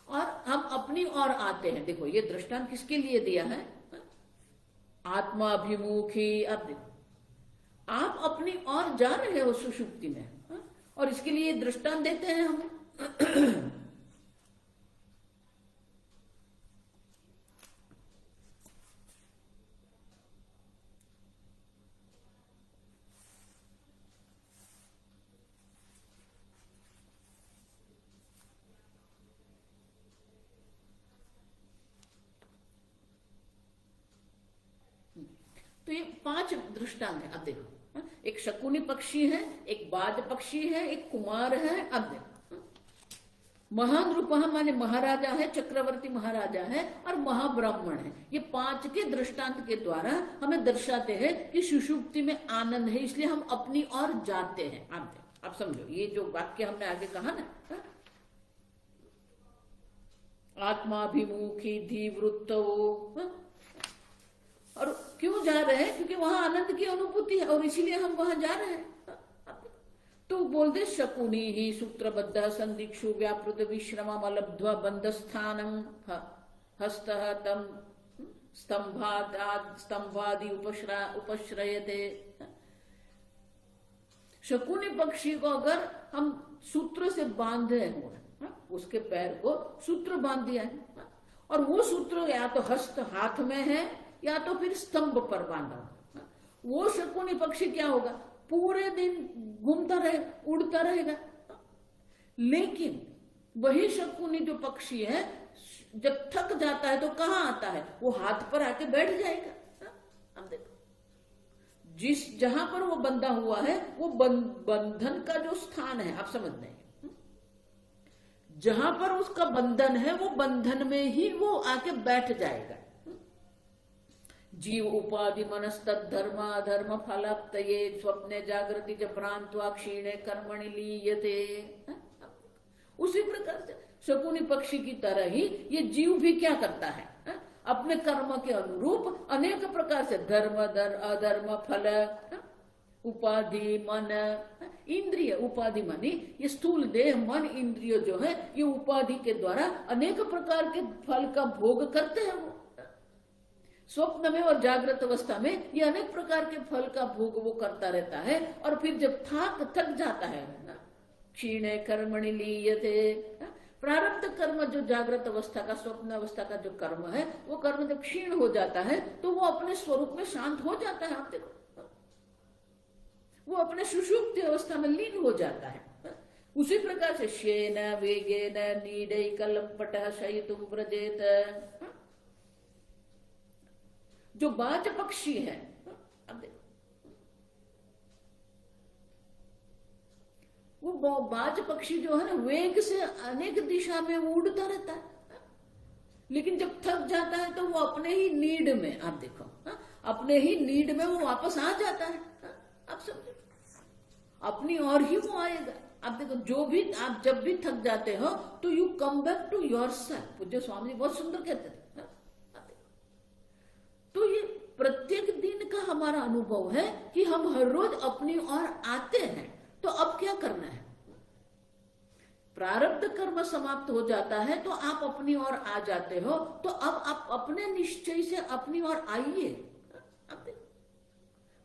और हम अपनी ओर आते हैं। देखो ये दृष्टांत किसके लिए दिया है? आत्माभिमुखी। अब देखो आप अपनी ओर जा रहे हो सुषुप्ति में, और इसके लिए दृष्टांत देते हैं हमें। तो ये 5 दृष्टांत है। अब देखो, एक शकुनी पक्षी है, एक बाज पक्षी है, एक कुमार है। अब देखो, महानृपः माने महाराजा है, चक्रवर्ती महाराजा है, और महाब्राह्मण है। ये 5 के दृष्टांत के द्वारा हमें दर्शाते हैं कि सुषुप्ति में आनंद है, इसलिए हम अपनी ओर जाते हैं। आप समझो, ये जो वाक्य हमने आगे कहा ना, आत्माभिमुखी धीवृत्तो, और क्यों जा रहे हैं? क्योंकि वहां आनंद की अनुभूति है, और इसीलिए हम वहां जा रहे हैं। तो बोलते शकुनी ही सूत्रबद्ध संदिक्षु व्यापृत विश्रमम अलब्ध्वा बंधस्थानम हस्तः तम स्तंभादि उपश्रयते। शकुनी पक्षी को अगर हम सूत्र से बांधे हो, उसके पैर को सूत्र बांध दिया है, और वो सूत्र या तो हस्त हाथ में है या तो फिर स्तंभ पर बांधा, वो शकुनी पक्षी क्या होगा? पूरे दिन घूमता रहेगा, उड़ता रहेगा। लेकिन वही शकुनी जो पक्षी है जब थक जाता है तो कहाँ आता है? वो हाथ पर आके बैठ जाएगा। अब देखो, जहां पर वो बंधा हुआ है वो बंधन का जो स्थान है, आप समझ नहीं, जहां पर उसका बंधन है वो बंधन में ही वो आके बैठ जाएगा। जीव उपाधि मनस्तद धर्मा धर्म फलाप्तये स्वप्ने जागृति च भ्रांत्वा क्षीणे कर्मणि लीयते। उसी प्रकार से शकुनी पक्षी की तरह ही ये जीव भी क्या करता है? अपने कर्म के अनुरूप अनेक प्रकार से धर्म अधर्म फल उपाधि मन इंद्रिय उपाधि मानी ये स्थूल देह मन इंद्रिय जो है ये उपाधि के द्वारा अनेक प्रकार के फल का भोग करते हैं। वो स्वप्न में और जागृत अवस्था में ये अनेक प्रकार के फल का भोग वो करता रहता है। और फिर जब थक जाता है ना, क्षीणे कर्मणि लीयते, प्रारब्ध कर्म जो जागृत अवस्था का स्वप्न अवस्था का जो कर्म है वो कर्म जब क्षीण हो जाता है तो वो अपने स्वरूप में शांत हो जाता है। आप देखो वो अपने सुषुप्ति अवस्था में लीन हो जाता है। उसी प्रकार से शेन वेगेन नीडैक लंपटः शयितुं व्रजेत, जो बाज पक्षी है, अब देखो वो बाज पक्षी जो है ना वेग से अनेक दिशा में वो उड़ता रहता है, लेकिन जब थक जाता है तो वो अपने ही नीड में, आप देखो अपने ही नीड में वो वापस आ जाता है। आप समझो अपनी ओर ही वो आएगा। आप देखो जो भी आप जब भी थक जाते हो तो you come back to yourself. पूज्य स्वामी जी बहुत सुंदर कहते थे। तो ये प्रत्येक दिन का हमारा अनुभव है कि हम हर रोज अपनी ओर आते हैं। तो अब क्या करना है? प्रारब्ध कर्म समाप्त हो जाता है तो आप अपनी ओर आ जाते हो। तो अब आप अपने निश्चय से अपनी ओर आइए।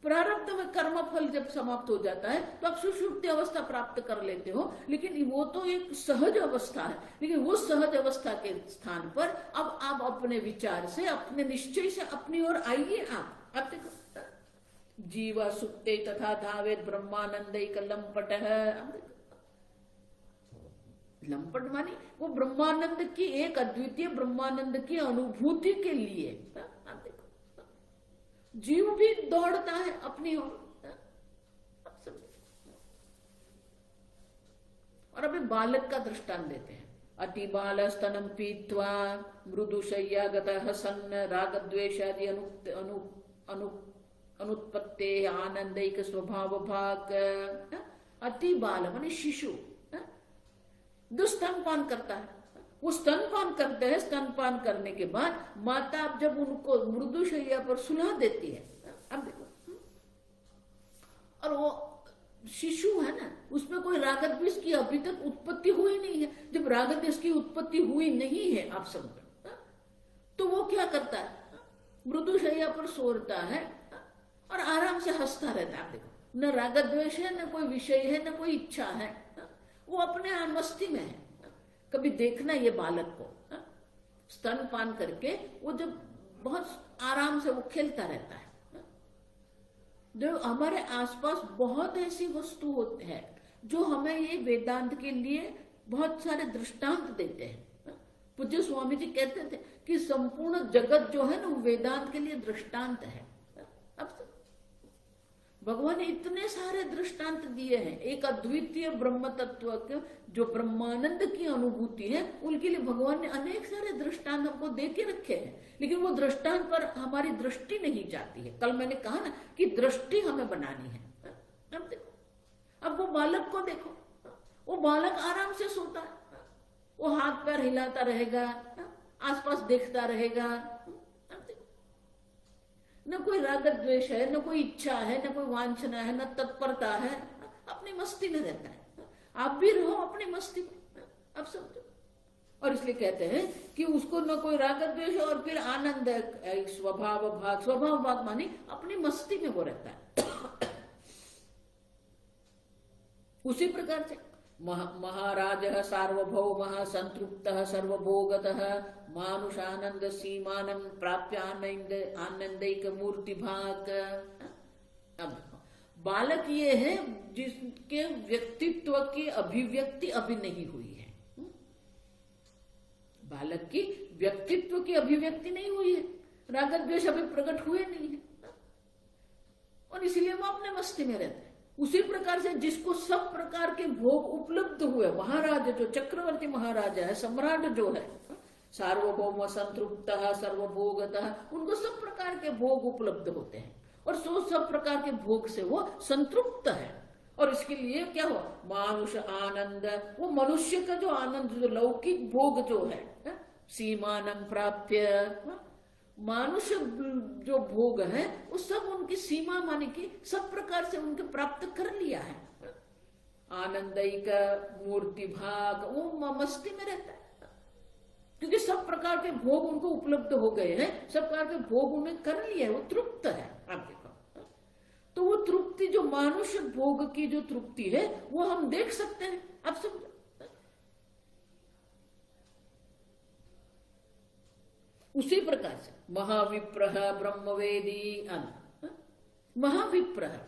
प्रारब्ध में कर्म फल जब समाप्त हो जाता है तो आप सुषुप्ति अवस्था प्राप्त कर लेते हो, लेकिन वो तो एक सहज अवस्था है। लेकिन वो सहज अवस्था के स्थान पर अब आप अपने विचार से अपने निश्चय से अपनी ओर आइए। आप देखो जीवा सुप्ते तथा धावेत ब्रह्मानंदैक लंपटः। लंपट मानी वो ब्रह्मानंद की एक अद्वितीय ब्रह्मानंद की अनुभूति के लिए आप देखो जीव भी दौड़ता है अपनी ओर। और अभी बालक का दृष्टांत देते हैं। अति बाल स्तनम पीत्वा मृदुशय्यागतः सन्न राग द्वेषादि अनुत्पत्ते आनंदैक स्वभाव भाग। अति बाल माने शिशु जो स्तनपान करता है, वो स्तनपान करते हैं। स्तनपान करने के बाद माता अब जब उनको मृदु शैया पर सुला देती है, अब देखो, और वो शिशु है ना, उसमें कोई राग द्वेष की अभी तक उत्पत्ति हुई नहीं है। जब राग द्वेष की उत्पत्ति हुई नहीं है, आप समझो, तो वो क्या करता है? मृदु शैया पर सोता है और आराम से हंसता रहता है। आप देखो, न राग द्वेष है, न कोई विषय है, न कोई इच्छा है, वो अपने मस्ती में है। कभी देखना ये बालक को स्तनपान करके वो जब बहुत आराम से वो खेलता रहता है। जो हमारे आसपास बहुत ऐसी वस्तु होते हैं जो हमें ये वेदांत के लिए बहुत सारे दृष्टांत देते हैं। पूज्य स्वामी जी कहते थे कि संपूर्ण जगत जो है ना वो वेदांत के लिए दृष्टांत है। अब भगवान ने इतने सारे दृष्टांत दिए हैं। एक अद्वितीय ब्रह्म तत्व के जो ब्रह्मानंद की अनुभूति है उनके लिए भगवान ने अनेक सारे दृष्टांत हमको दे के रखे हैं, लेकिन वो दृष्टांत पर हमारी दृष्टि नहीं जाती है। कल मैंने कहा ना कि दृष्टि हमें बनानी है। अब देखो, अब वो बालक को देखो, वो बालक आराम से सोता है, वो हाथ पैर हिलाता रहेगा, आसपास देखता रहेगा, न कोई राग द्वेष है, न कोई इच्छा है, न कोई वांछना है, न तत्परता है, अपनी मस्ती में रहता है। आप भी रहो अपनी मस्ती में, अब समझो। और इसलिए कहते हैं कि उसको न कोई राग द्वेष और फिर आनंद स्वभाव भाग। स्वभाव भाग मानी अपनी मस्ती में वो रहता है। उसी प्रकार से महाराज सार्वभौम संतृप्त सर्वभोगतः मानुषानंद सीमानं प्राप्य आनंदैक मूर्ति भाग। अब बालक ये है जिसके व्यक्तित्व की अभिव्यक्ति अभी नहीं हुई है। बालक की व्यक्तित्व की अभिव्यक्ति नहीं हुई है, राग द्वेष अभी प्रकट हुए नहीं है, और इसलिए वो अपने मस्ती में रहते हैं। उसी प्रकार से जिसको सब प्रकार के भोग उपलब्ध हुए, महाराज जो चक्रवर्ती महाराजा है, सम्राट जो है, सार्वभौम संतृप्त सर्वभोगतः, उनको सब प्रकार के भोग उपलब्ध होते हैं और सब प्रकार के भोग से वो संतृप्त है। और इसके लिए क्या हुआ? मानुष आनंद, वो मनुष्य का जो आनंद, जो लौकिक भोग जो है, सीमानं प्राप्य, मानुष जो भोग है वो सब उनकी सीमा माने की सब प्रकार से उनके प्राप्त कर लिया है। आनंदई का मूर्ति भाग, वो मस्ती में रहता है, क्योंकि सब प्रकार के भोग उनको उपलब्ध हो गए हैं, सब प्रकार के भोग उन्हें कर लिए है, वो तृप्त है। आप देखो, तो वो तृप्ति जो मानुष्य भोग की जो तृप्ति है वो हम देख सकते हैं। आप समझो, उसी प्रकार से महाविप्रह ब्रह्मवेदी, महाविप्रह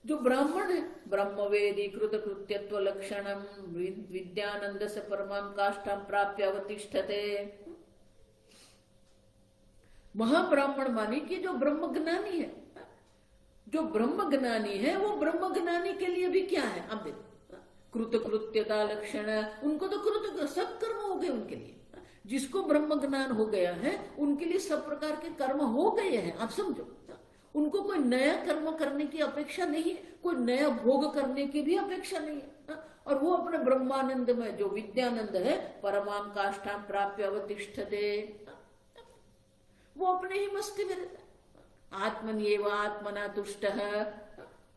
जो ब्राह्मण है, ब्रह्मवेदी कृतकृत्यत्व लक्षणम विद्यानंद से परमाम काष्ठाम प्राप्य अवतिष्ठते। महाब्राह्मण मानी कि जो ब्रह्मज्ञानी है, जो ब्रह्मज्ञानी है वो ब्रह्मज्ञानी के लिए भी क्या है, आप देखो, कृतकृत्यता लक्षण, उनको तो कृत सब कर्म हो गए उनके लिए। जिसको ब्रह्म ज्ञान हो गया है उनके लिए सब प्रकार के कर्म हो गए हैं। आप समझो, उनको कोई नया कर्म करने की अपेक्षा नहीं है, कोई नया भोग करने की भी अपेक्षा नहीं है, और वो अपने ब्रह्मानंद में जो विद्यानंद है परमाम काष्ठाम प्राप्य अवतिष्ठते, वो अपने ही मस्ती में रहता है। आत्मन्येव आत्मना तुष्ट है,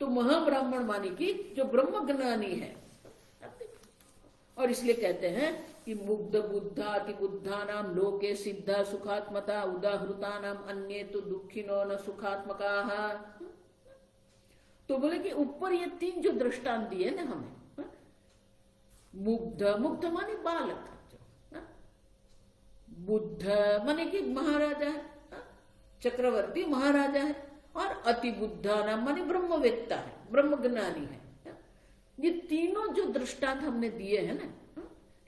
तो महाब्राह्मण मानी कि जो ब्रह्म ज्ञानी है। और इसलिए कहते हैं कि मुग्ध बुद्धाति बुद्धा नाम लोके सिद्धा सुखात्मता उदाहृता नाम अन्ये तो दुखिनो न सुखात्मका। तो बोले कि ऊपर ये तीन जो दृष्टांत दिए ना हमें, मुग्ध, मुग्ध माने बालक, बुद्ध माने कि महाराजा है, चक्रवर्ती महाराजा है, और अति बुद्धा नाम माने ब्रह्मवेत्ता है, ब्रह्मज्ञानी है। ये तीनों जो दृष्टांत हमने दिए हैं ना,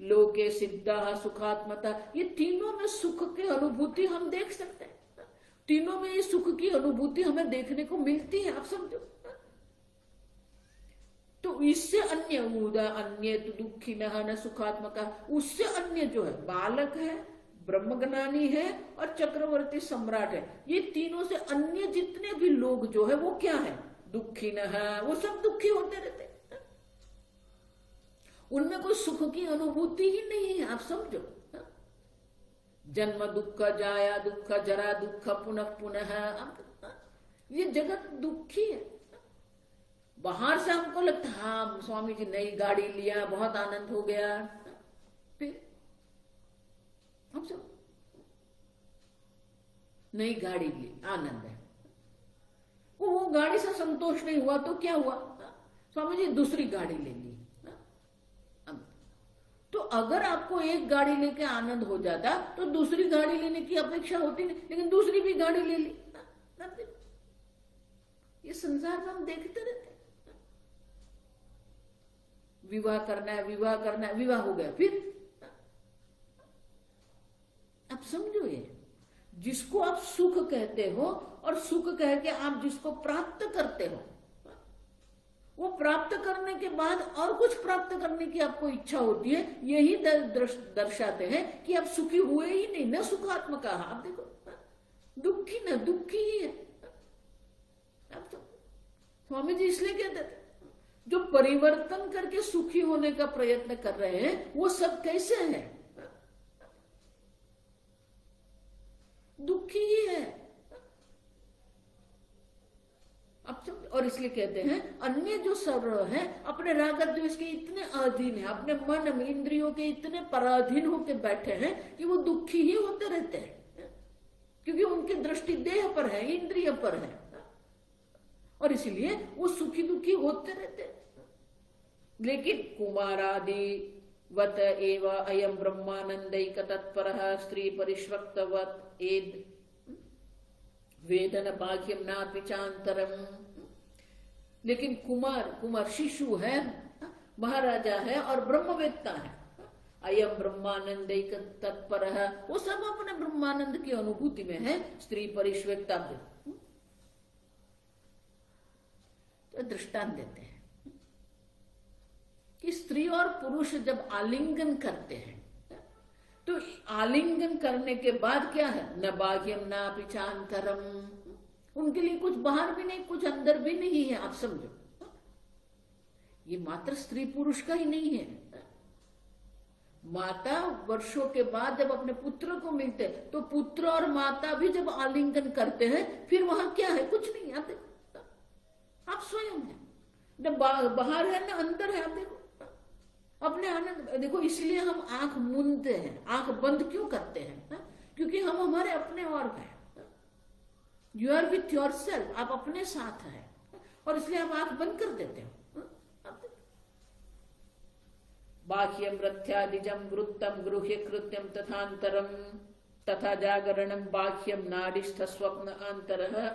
लोके सिद्धा सुखात्मता, ये तीनों में सुख की अनुभूति हम देख सकते हैं, तीनों में ये सुख की अनुभूति हमें देखने को मिलती है। आप समझो, तो इससे अन्य उदा अन्य तो दुखी न सुखात्मका, उससे अन्य जो है बालक है, ब्रह्मज्ञानी है और चक्रवर्ती सम्राट है, ये तीनों से अन्य जितने भी लोग जो है वो क्या है, दुखी न है, वो सब दुखी होते रहते हैं, उनमें कोई सुख की अनुभूति ही नहीं है। आप समझो, जन्म दुख, जाया दुख, जरा दुख, पुनः पुनः, ये जगत दुखी है। बाहर से हमको लगता है हाँ स्वामी जी नई गाड़ी लिया, बहुत आनंद हो गया, फिर हम सब नई गाड़ी ली, आनंद है, वो गाड़ी से संतोष नहीं हुआ तो क्या हुआ, स्वामी जी दूसरी गाड़ी ले ली। तो अगर आपको एक गाड़ी लेके आनंद हो जाता तो दूसरी गाड़ी लेने की अपेक्षा होती नहीं, लेकिन दूसरी भी गाड़ी ले ली। ये संसार में हम देखते रहते, विवाह करना है, विवाह करना है, विवाह हो गया, फिर आप समझो, ये जिसको आप सुख कहते हो और सुख कह के आप जिसको प्राप्त करते हो, वो प्राप्त करने के बाद और कुछ प्राप्त करने की आपको इच्छा होती है, यही दर्शाते हैं कि आप सुखी हुए ही नहीं, न सुखात्मक। आप देखो, दुखी न दुखी ही है। आप तो स्वामी जी इसलिए कहते थे जो परिवर्तन करके सुखी होने का प्रयत्न कर रहे हैं वो सब कैसे हैं, दुखी ही है। और इसलिए कहते हैं अन्य जो सर्व है अपने राग द्वेष के इतने अधीन है, अपने मन में इंद्रियों के इतने पराधीन होकर बैठे हैं कि वो दुखी ही होते रहते हैं, क्योंकि उनकी दृष्टि देह पर है, इंद्रिय पर है, और इसलिए वो सुखी दुखी होते रहते हैं। लेकिन कुमारादि वत एव अयम ब्रह्मानंदैक तत्परः स्त्री परिष्वक्तवत एद वेदन बाह्यम नापि चांतरम। लेकिन कुमार शिशु है, महाराजा है और ब्रह्मवेत्ता है, अयम ब्रह्मानंदैक तत्परः, वो सब अपने ब्रह्मानंद की अनुभूति में है, स्त्री परिष्वक्ता। तो दृष्टांत देते हैं कि स्त्री और पुरुष जब आलिंगन करते हैं तो आलिंगन करने के बाद क्या है, न बाह्यम न पिचांतरम, उनके लिए कुछ बाहर भी नहीं, कुछ अंदर भी नहीं है। आप समझो, ये मात्र स्त्री पुरुष का ही नहीं है। माता वर्षों के बाद जब अपने पुत्र को मिलते हैं तो पुत्र और माता भी जब आलिंगन करते हैं फिर वहां क्या है, कुछ नहीं। आप स्वयं है, न बाहर है न अंदर है। आप देखो अपने आनंद देखो, इसलिए हम आंख मूंदते हैं, आंख बंद क्यों करते हैं? क्योंकि हम हमारे अपने और हैं। You are with yourself, आप अपने साथ हैं और इसलिए आप आंख बंद कर देते हो। बाह्यम रथ्यादिजम वृत्तम गृह्य कृत्यम तथांतरम तथा जागरणम बाह्यम नाडिस्थ स्वप्न अंतरः।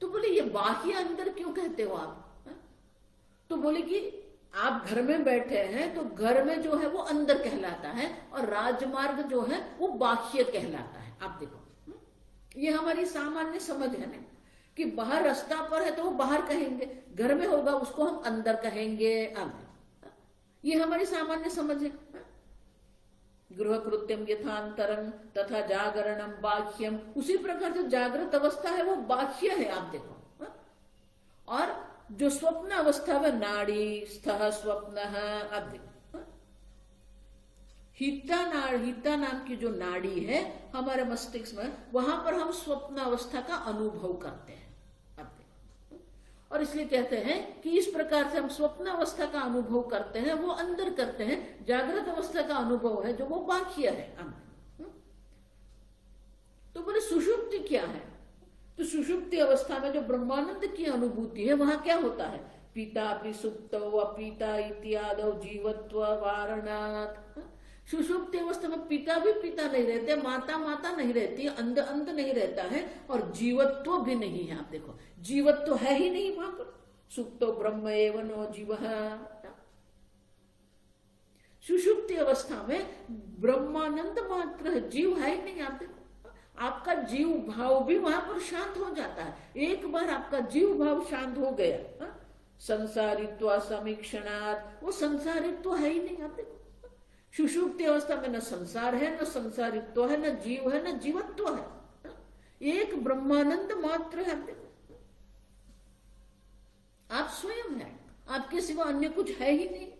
तो बोले ये बाह्य अंदर क्यों कहते हो आप? तो बोले कि आप घर में बैठे हैं तो घर में जो है वो अंदर कहलाता है और राजमार्ग जो है वो बाह्य कहलाता है। आप देखो ये हमारी सामान्य समझ है ना कि बाहर रास्ता पर है तो वो बाहर कहेंगे, घर में होगा उसको हम अंदर कहेंगे। ये हमारी सामान्य समझ है। गृह कृत्यम यथांतरम तथा जागरणम बाह्यम, उसी प्रकार जो जागृत अवस्था है वो बाह्य है। आप देखो और जो स्वप्न अवस्था है नाड़ी स्थः स्वप्न। आप देखो हिता नाम की जो नाड़ी है हमारे मस्तिष्क में, वहां पर हम स्वप्न अवस्था का अनुभव करते हैं। अब देखो और इसलिए कहते हैं कि इस प्रकार से हम स्वप्न अवस्था का अनुभव करते हैं, वो अंदर करते हैं। जागृत अवस्था का अनुभव है जो वो बाह्य है। तो बोले सुषुप्ति क्या है? तो सुषुप्ति अवस्था में जो ब्रह्मानंद की अनुभूति है वहां क्या होता है? पिता सुप्तो अपीता इत्यादि जीवत्व वारणात्। सुषुप्ति अवस्था में पिता भी पिता नहीं रहते, माता माता नहीं रहती, अंध अंध नहीं रहता है और जीवत्व भी नहीं है। आप देखो जीवत्व है ही नहीं वहां पर। सुप्तो ब्रह्म एव नो जीवः। सुषुप्ति अवस्था में ब्रह्मानंद मात्र है, जीव है ही नहीं। आप देखो आपका जीव भाव भी वहां पर शांत हो जाता है। एक बार आपका जीव भाव शांत हो गया, संसारित्व समीक्षणात्, वो संसारित्व है ही नहीं। आप देखो सुषुप्ति अवस्था में न संसार है, न संसारित्व है, न जीव है, न जीवत्व है, एक ब्रह्मानंद मात्र है। आप देखो आप स्वयं है, आपके सिवा अन्य कुछ है ही नहीं।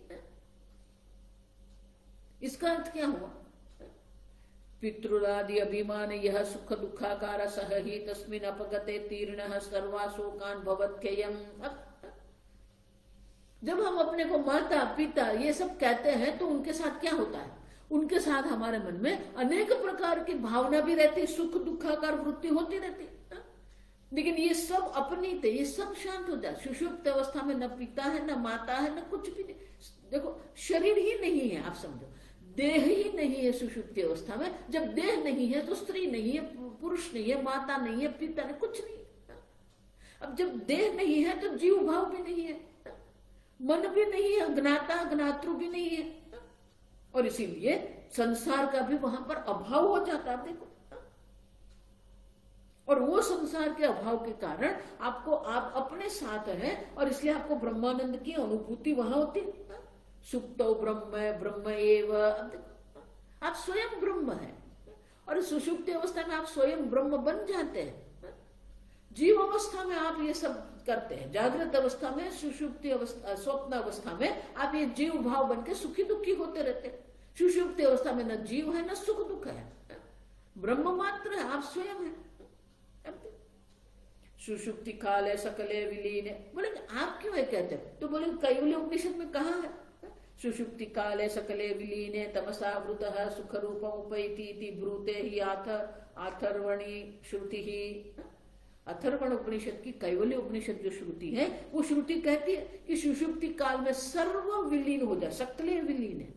इसका अर्थ क्या हुआ? पितृरादि अभिमान यह सुख दुखाकार सह ही तस्मिन् अपगते तीर्णः सर्वा शोकान् भवत्ययम्। जब हम अपने को माता पिता ये सब कहते हैं तो उनके साथ क्या होता है? उनके साथ हमारे मन में अनेक प्रकार की भावना भी रहती, सुख दुखाकार वृत्ति होती रहती, लेकिन ये सब अपनी थे, ये सब शांत हो जाए। सुषुप्त अवस्था में न पिता है न माता है न कुछ भी नहीं। देखो शरीर ही नहीं है, आप समझो देह ही नहीं है सुषुप्ति अवस्था में। जब देह नहीं है तो स्त्री नहीं है, पुरुष नहीं है, माता नहीं है, पिता नहीं, कुछ नहीं। अब जब देह नहीं है तो जीव भाव भी नहीं है, मन भी नहीं है, ज्ञाता ज्ञातृ भी नहीं है और इसीलिए संसार का भी वहां पर अभाव हो जाता है। देखो और वो संसार के अभाव के कारण आपको आप अपने साथ हैं और इसलिए आपको ब्रह्मानंद की अनुभूति वहां होती है। सुप्तो ब्रह्म ब्रह्म एव। आप स्वयं ब्रह्म है और सुषुप्ति अवस्था में आप स्वयं ब्रह्म बन जाते हैं। जीव अवस्था में आप ये सब करते हैं, जागृत अवस्था में, सुषुप्ति अवस्था स्वप्न अवस्था में आप ये जीव भाव बन के सुखी दुखी होते रहते हैं। सुषुप्ति अवस्था में न जीव है न सुख दुख है, ब्रह्म मात्र है, आप स्वयं है। सुषुप्ति काले सकले विलीन। बोले आप क्यों है कहते हैं? तो बोले कैवल्य उपनिषद में कहा है सुषुप्ति काले सकले विलीने तमसावृतः सुख रूपम उपैति ब्रूते ही अथर्वणी श्रुति ही। अथर्वण उपनिषद की कैवल्य उपनिषद जो श्रुति है वो श्रुति कहती है कि सुषुप्ति काल में सर्व विलीन हो जाए, सकले विलीन है।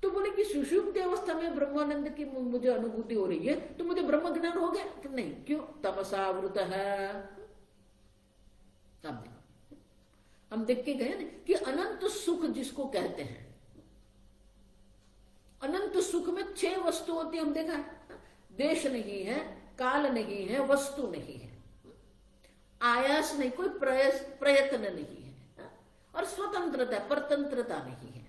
तो बोले कि सुषुप्ति अवस्था में ब्रह्मानंद की मुझे अनुभूति हो रही है तो मुझे ब्रह्म ज्ञान हो गया कि नहीं? क्यों? तमसावृत है। अब हम देख के गए ना कि अनंत सुख जिसको कहते हैं, अनंत सुख में 6 वस्तु होती है। हम देखा है, देश नहीं है, काल नहीं है, वस्तु नहीं है, आयास नहीं, कोई प्रयत्न नहीं है और स्वतंत्रता परतंत्रता नहीं है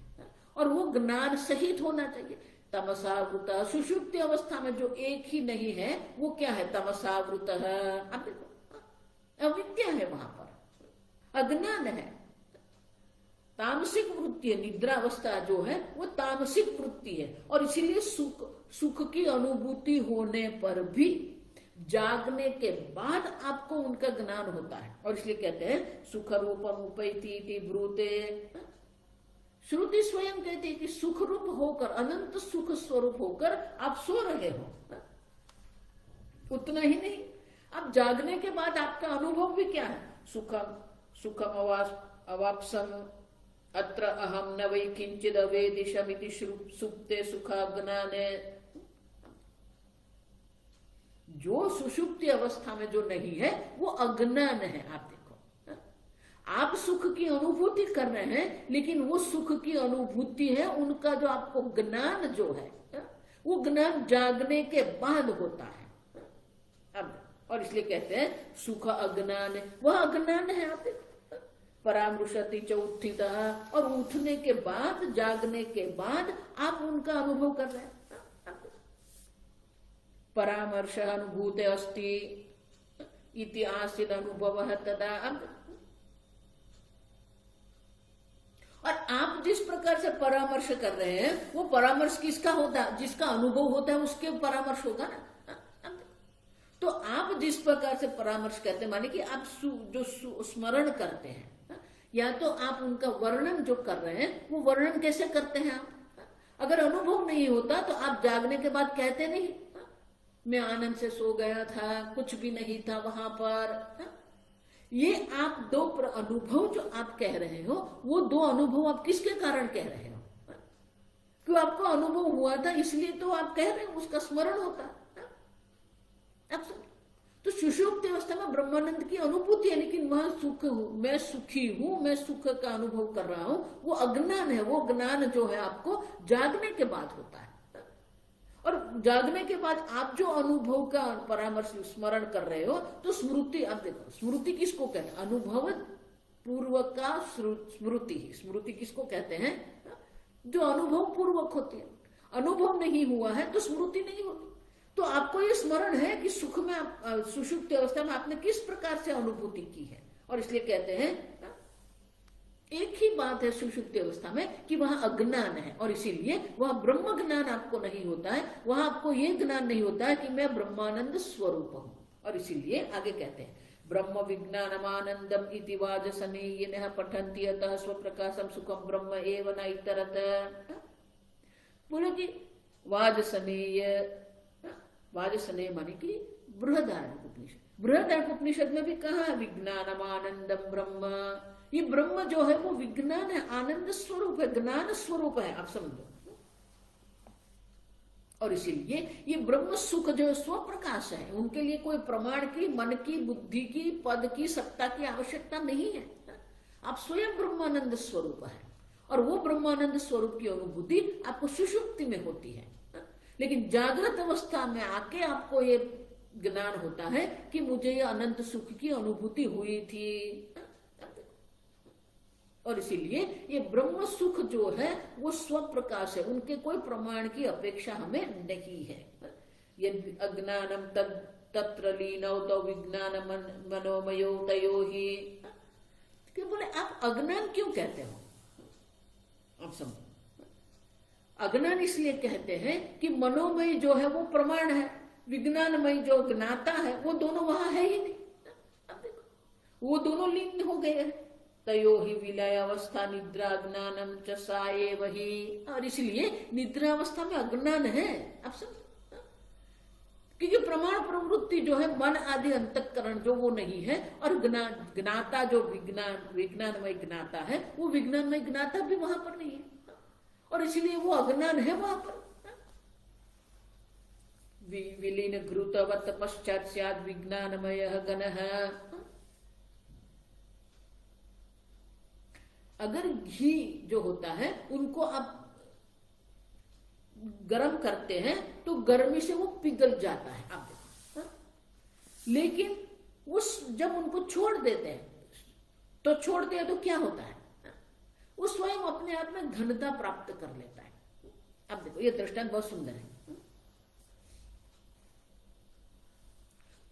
और वो ज्ञान सहित होना चाहिए। तमसावृत सुषुप्ति अवस्था में जो एक ही नहीं है वो क्या है? तमसावृत है। अब देखो अविद्या है, वहां पर अज्ञान है, तामसिक वृत्ति है। निद्रा अवस्था जो है वो तामसिक वृत्ति है और इसीलिए सुख की अनुभूति होने पर भी जागने के बाद आपको उनका ज्ञान होता है। और इसलिए कहते हैं सुख रूपम उपैति इति ब्रूते। श्रुति स्वयं कहती है कि सुख रूप होकर, अनंत सुख स्वरूप होकर आप सो रहे हो। उतना ही नहीं, अब जागने के बाद आपका अनुभव भी क्या है? सुखम सुखम अवाप्सम अत्र अहम न वै किंचिद अवेदिशमिति सुप्ते सुखाज्ञाने। जो सुषुप्ति अवस्था में जो नहीं है वो अज्ञान है। आप देखो, आप सुख की अनुभूति कर रहे हैं, लेकिन वो सुख की अनुभूति है, उनका जो आपको ज्ञान जो है वो ज्ञान जागने के बाद होता है। अब और इसलिए कहते हैं सुख अज्ञान, वह अज्ञान है। आप देखो, परामृशति च उत्थितः, और उठने के बाद, जागने के बाद आप उनका अनुभव कर रहे हैं। परामर्श अनुभूत अस्ति इति आसिद अनुभव तदा। और आप जिस प्रकार से परामर्श कर रहे हैं वो परामर्श किसका होता है? जिसका अनुभव होता है उसके परामर्श होगा ना। तो आप जिस प्रकार से परामर्श करते हैं, माने कि आप जो स्मरण करते हैं, या तो आप उनका वर्णन जो कर रहे हैं वो वर्णन कैसे करते हैं आप? अगर अनुभव नहीं होता तो आप जागने के बाद कहते नहीं मैं आनंद से सो गया था, कुछ भी नहीं था वहां पर। ये आप दो अनुभव जो आप कह रहे हो, वो दो अनुभव आप किसके कारण कह रहे हो? क्यों आपको अनुभव हुआ था इसलिए तो आप कह रहे हो, उसका स्मरण होता। तो सुषुप्ति अवस्था में ब्रह्मानंद की अनुभूति है, लेकिन वह सुख हूं, मैं सुखी हूं, मैं सुख का अनुभव कर रहा हूं, वो अज्ञान है। वो ज्ञान जो है आपको जागने के बाद होता है। और जागने के बाद आप जो अनुभव का परामर्श स्मरण कर रहे हो, तो स्मृति, आप देखो स्मृति किसको कहते हैं? अनुभव पूर्व का स्मृति। स्मृति किसको कहते हैं? जो अनुभव पूर्वक होती है। अनुभव नहीं हुआ है तो स्मृति नहीं होती। तो आपको ये स्मरण है कि सुख में, सुषुप्ति अवस्था में आपने किस प्रकार से अनुभूति की है। और इसलिए कहते हैं एक ही बात है सुषुप्ति अवस्था में कि वहां अज्ञान है, और इसीलिए वह ब्रह्म ज्ञान आपको नहीं होता है। वहां आपको ये ज्ञान नहीं होता है कि मैं ब्रह्मानंद स्वरूप हूं। और इसीलिए आगे कहते हैं ब्रह्म विज्ञानमानंदम इति वाजसनेयिनः पठन्ति अतः स्वप्रकाशम सुखम ब्रह्म एव न इतरतः। बोले कि वाजसनेय माने कि बृहदारण्यक बृहदारण्यक में भी कहा है विज्ञानमानंदम ब्रह्म। ये ब्रह्म जो है वो विज्ञान है, आनंद स्वरूप है, ज्ञान स्वरूप है। आप समझो। और इसीलिए ये ब्रह्म सुख जो स्वप्रकाश है, उनके लिए कोई प्रमाण की, मन की, बुद्धि की, पद की, सत्ता की आवश्यकता नहीं है। आप स्वयं ब्रह्मानंद स्वरूप है, और वो ब्रह्मानंद स्वरूप की अनुभूति आपको सुषुप्ति में होती है। लेकिन जागृत अवस्था में आके आपको ये ज्ञान होता है कि मुझे ये अनंत सुख की अनुभूति हुई थी। और इसीलिए ये ब्रह्म सुख जो है वो स्वप्रकाश है, उनके कोई प्रमाण की अपेक्षा हमें नहीं है। यदि अज्ञानम तत्र लीनौ तो विज्ञान मनोमयो तयो ही। क्यों बोले आप अज्ञान क्यों कहते हो? आप समझो, अज्ञान इसलिए कहते हैं कि मनोमय जो है वो प्रमाण है, विज्ञानमय जो ज्ञाता है वो दोनों वहां है ही नहीं। अब देखो वो दोनों लीन हो गए हैं। तयो ही विलय अवस्था निद्रा ज्ञानम च सा एव ही। और इसलिए निद्रा अवस्था में अज्ञान है। अब समझो, क्योंकि प्रमाण प्रवृत्ति जो है मन आदि अंतःकरण जो वो नहीं है, और ज्ञाता जो विज्ञानमय ज्ञाता है वो विज्ञानमय ज्ञाता भी वहां पर नहीं है, और इसलिए वो अज्ञान है वहां पर। विलीन घृतवत पश्चात स्याद विज्ञानमय गणः। अगर घी जो होता है उनको आप गर्म करते हैं तो गर्मी से वो पिघल जाता है। आप देखो, लेकिन उस जब उनको छोड़ देते हैं तो क्या होता है? वो स्वयं अपने आप में घनता प्राप्त कर लेता है। अब देखो ये दृष्टांत बहुत सुंदर है।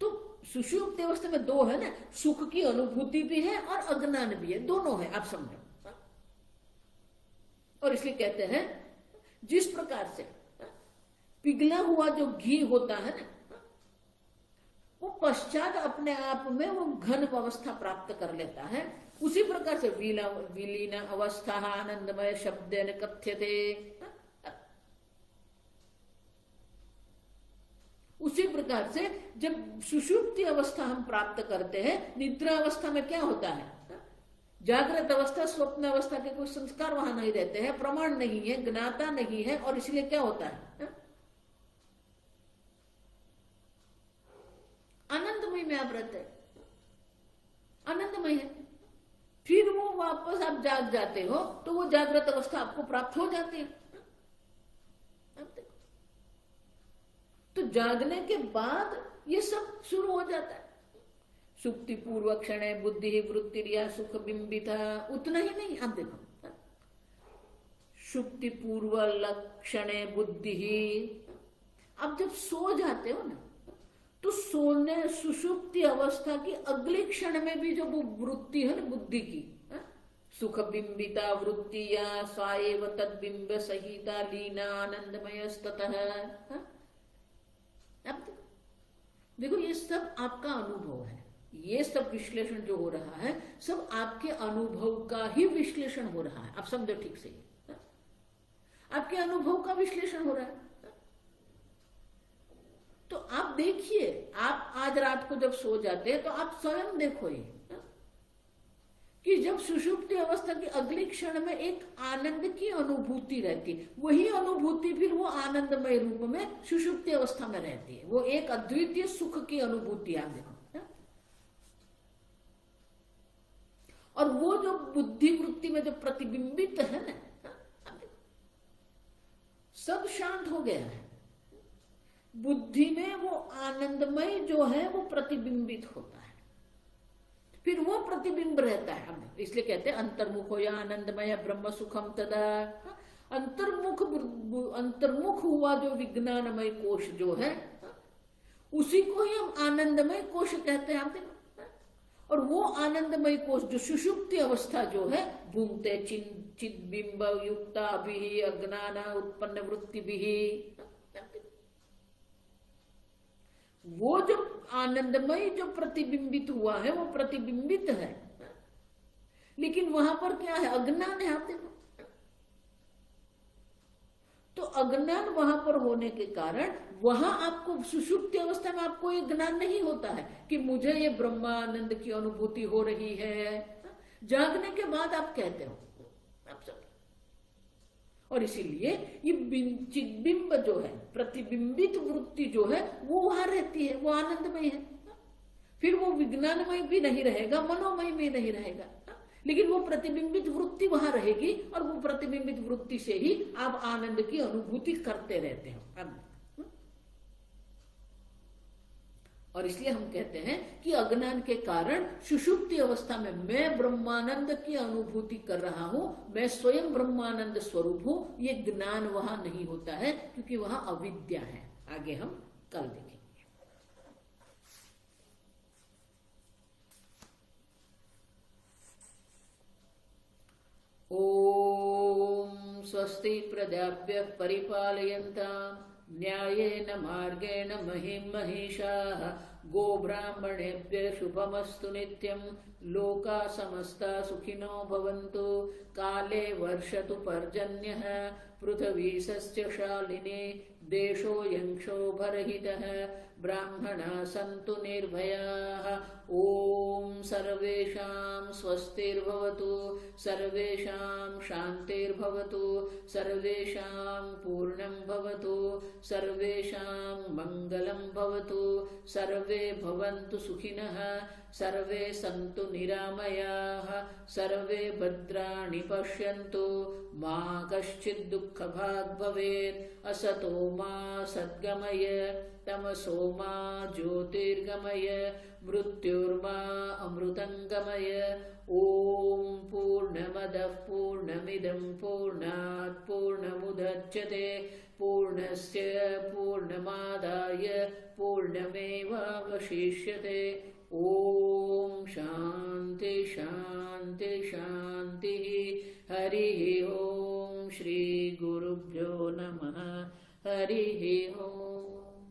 तो सुषुप्ति अवस्था में दो है ना, सुख की अनुभूति भी है और अज्ञान भी है, दोनों है। आप समझो। और इसलिए कहते हैं जिस प्रकार से पिघला हुआ जो घी होता है ना, वो पश्चात अपने आप में वो घन अवस्था प्राप्त कर लेता है। उसी प्रकार से विलीन अवस्था आनंदमय शब्देन कथ्यते। उसी प्रकार से जब सुषुप्ति अवस्था हम प्राप्त करते हैं, निद्रा अवस्था में क्या होता है, जागृत अवस्था स्वप्न अवस्था के कोई संस्कार वहां नहीं रहते हैं, प्रमाण नहीं है, ज्ञाता नहीं है, और इसलिए क्या होता है, आनंदमय में आप रहते हैं, आनंदमय है। फिर वो वापस आप जाग जाते हो तो वो जागृत अवस्था आपको प्राप्त हो जाती है। तो जागने के बाद ये सब शुरू हो जाता है। सुप्ति पूर्व क्षण बुद्धि वृत्तिरिया सुख बिंबिता, उतना ही नहीं, आप देखो सुप्ति पूर्व लक्षण बुद्धि, आप जब सो जाते हो ना, तो सोने सुषुप्ति अवस्था की अगले क्षण में भी जो वो वृत्ति है ना बुद्धि की, सुख बिंबिता वृत्तिया स्वाएव तद्बिंब सहिता लीना आनंदमय ततः। अब देखो ये सब आपका अनुभव है, ये सब विश्लेषण जो हो रहा है सब आपके अनुभव का ही विश्लेषण हो रहा है। आप समझो ठीक से, आपके अनुभव का विश्लेषण हो रहा है। तो आप देखिए, आप आज रात को जब सो जाते हैं तो आप स्वयं देखो ये कि जब सुषुप्ति अवस्था के अगले क्षण में एक आनंद की अनुभूति रहती है, वही अनुभूति फिर वो आनंदमय रूप में सुषुप्ति अवस्था में रहती है। वो एक अद्वितीय सुख की अनुभूति आप देखो। और वो जो बुद्धि वृत्ति में जो प्रतिबिंबित है ना, सब शांत हो गया है। बुद्धि में वो आनंदमय जो है वो प्रतिबिंबित होता है, फिर वो प्रतिबिंब रहता है। हम इसलिए कहते हैं अंतर्मुख हो या आनंदमय ब्रह्म सुखम तदा। अंतर्मुख हुआ जो विज्ञानमय कोश जो है, उसी को ही हम आनंदमय कोश कहते हैं। आप देखो, और वो आनंदमय कोश जो सुषुप्ति अवस्था जो है, भूमते चिद बिंब युक्ता भी अज्ञान उत्पन्न वृत्ति भी, वो जो आनंदमय जो प्रतिबिंबित हुआ है वो प्रतिबिंबित है, लेकिन वहां पर क्या है, अज्ञान है। आप देखो, तो अज्ञान वहां पर होने के कारण वहां आपको सुषुप्ति अवस्था में आपको ये ज्ञान नहीं होता है कि मुझे ये ब्रह्मानंद की अनुभूति हो रही है। जागने के बाद आप कहते हो आप सब, और इसीलिए ये चिद्बिंब जो है, प्रतिबिंबित वृत्ति जो है वो वहां रहती है, वो आनंदमय है। फिर वो विज्ञानमय भी नहीं रहेगा, मनोमय भी नहीं रहेगा, लेकिन वो प्रतिबिंबित वृत्ति वहां रहेगी, और वो प्रतिबिंबित वृत्ति से ही आप आनंद की अनुभूति करते रहते हो। और इसलिए हम कहते हैं कि अज्ञान के कारण सुषुप्ति अवस्था में मैं ब्रह्मानंद की अनुभूति कर रहा हूं, मैं स्वयं ब्रह्मानंद स्वरूप हूं, ये ज्ञान वहां नहीं होता है, क्योंकि वहां अविद्या है। आगे हम कल देखेंगे। ओम स्वस्ति प्रजाभ्यः परिपालयन्ताम् न्यायेन मार्गेण महिं महिषाः गोब्राह्मणेभ्यः शुभमस्तु नित्यं लोकाः समस्ता सुखिनो भवन्तु काले वर्षतु पर्जन्यः पृथिवी सस्यशालिनी देशोऽयं क्षोभरहितः ब्राह्मणाः सन्तु निर्भयाः। ॐ सर्वेषां स्वस्तिर्भवतु, सर्वेषां शान्तिर्भवतु, सर्वेषां पूर्णं भवतु, सर्वेषां मङ्गलं भवतु, सर्वे भवन्तु सुखिनः, सर्वे सन्तु निरामयाः, सर्वे भद्राणि पश्यन्तु, मा कश्चित् दुःखभाग् भवेत्। असतो मा सद्गमय, तमसो मा ज्योतिर्गमय, मृत्युर्मा अमृतंगमय। ओम पूर्णमदः पूर्णमिदं पूर्णात् पूर्णमुदच्यते पूर्णस्य पूर्णमादाय पूर्णमेवावशिष्यते। ओम शांति शांति शांति। हरि ओम। श्री गुरुभ्यो नमः। हरि ओम।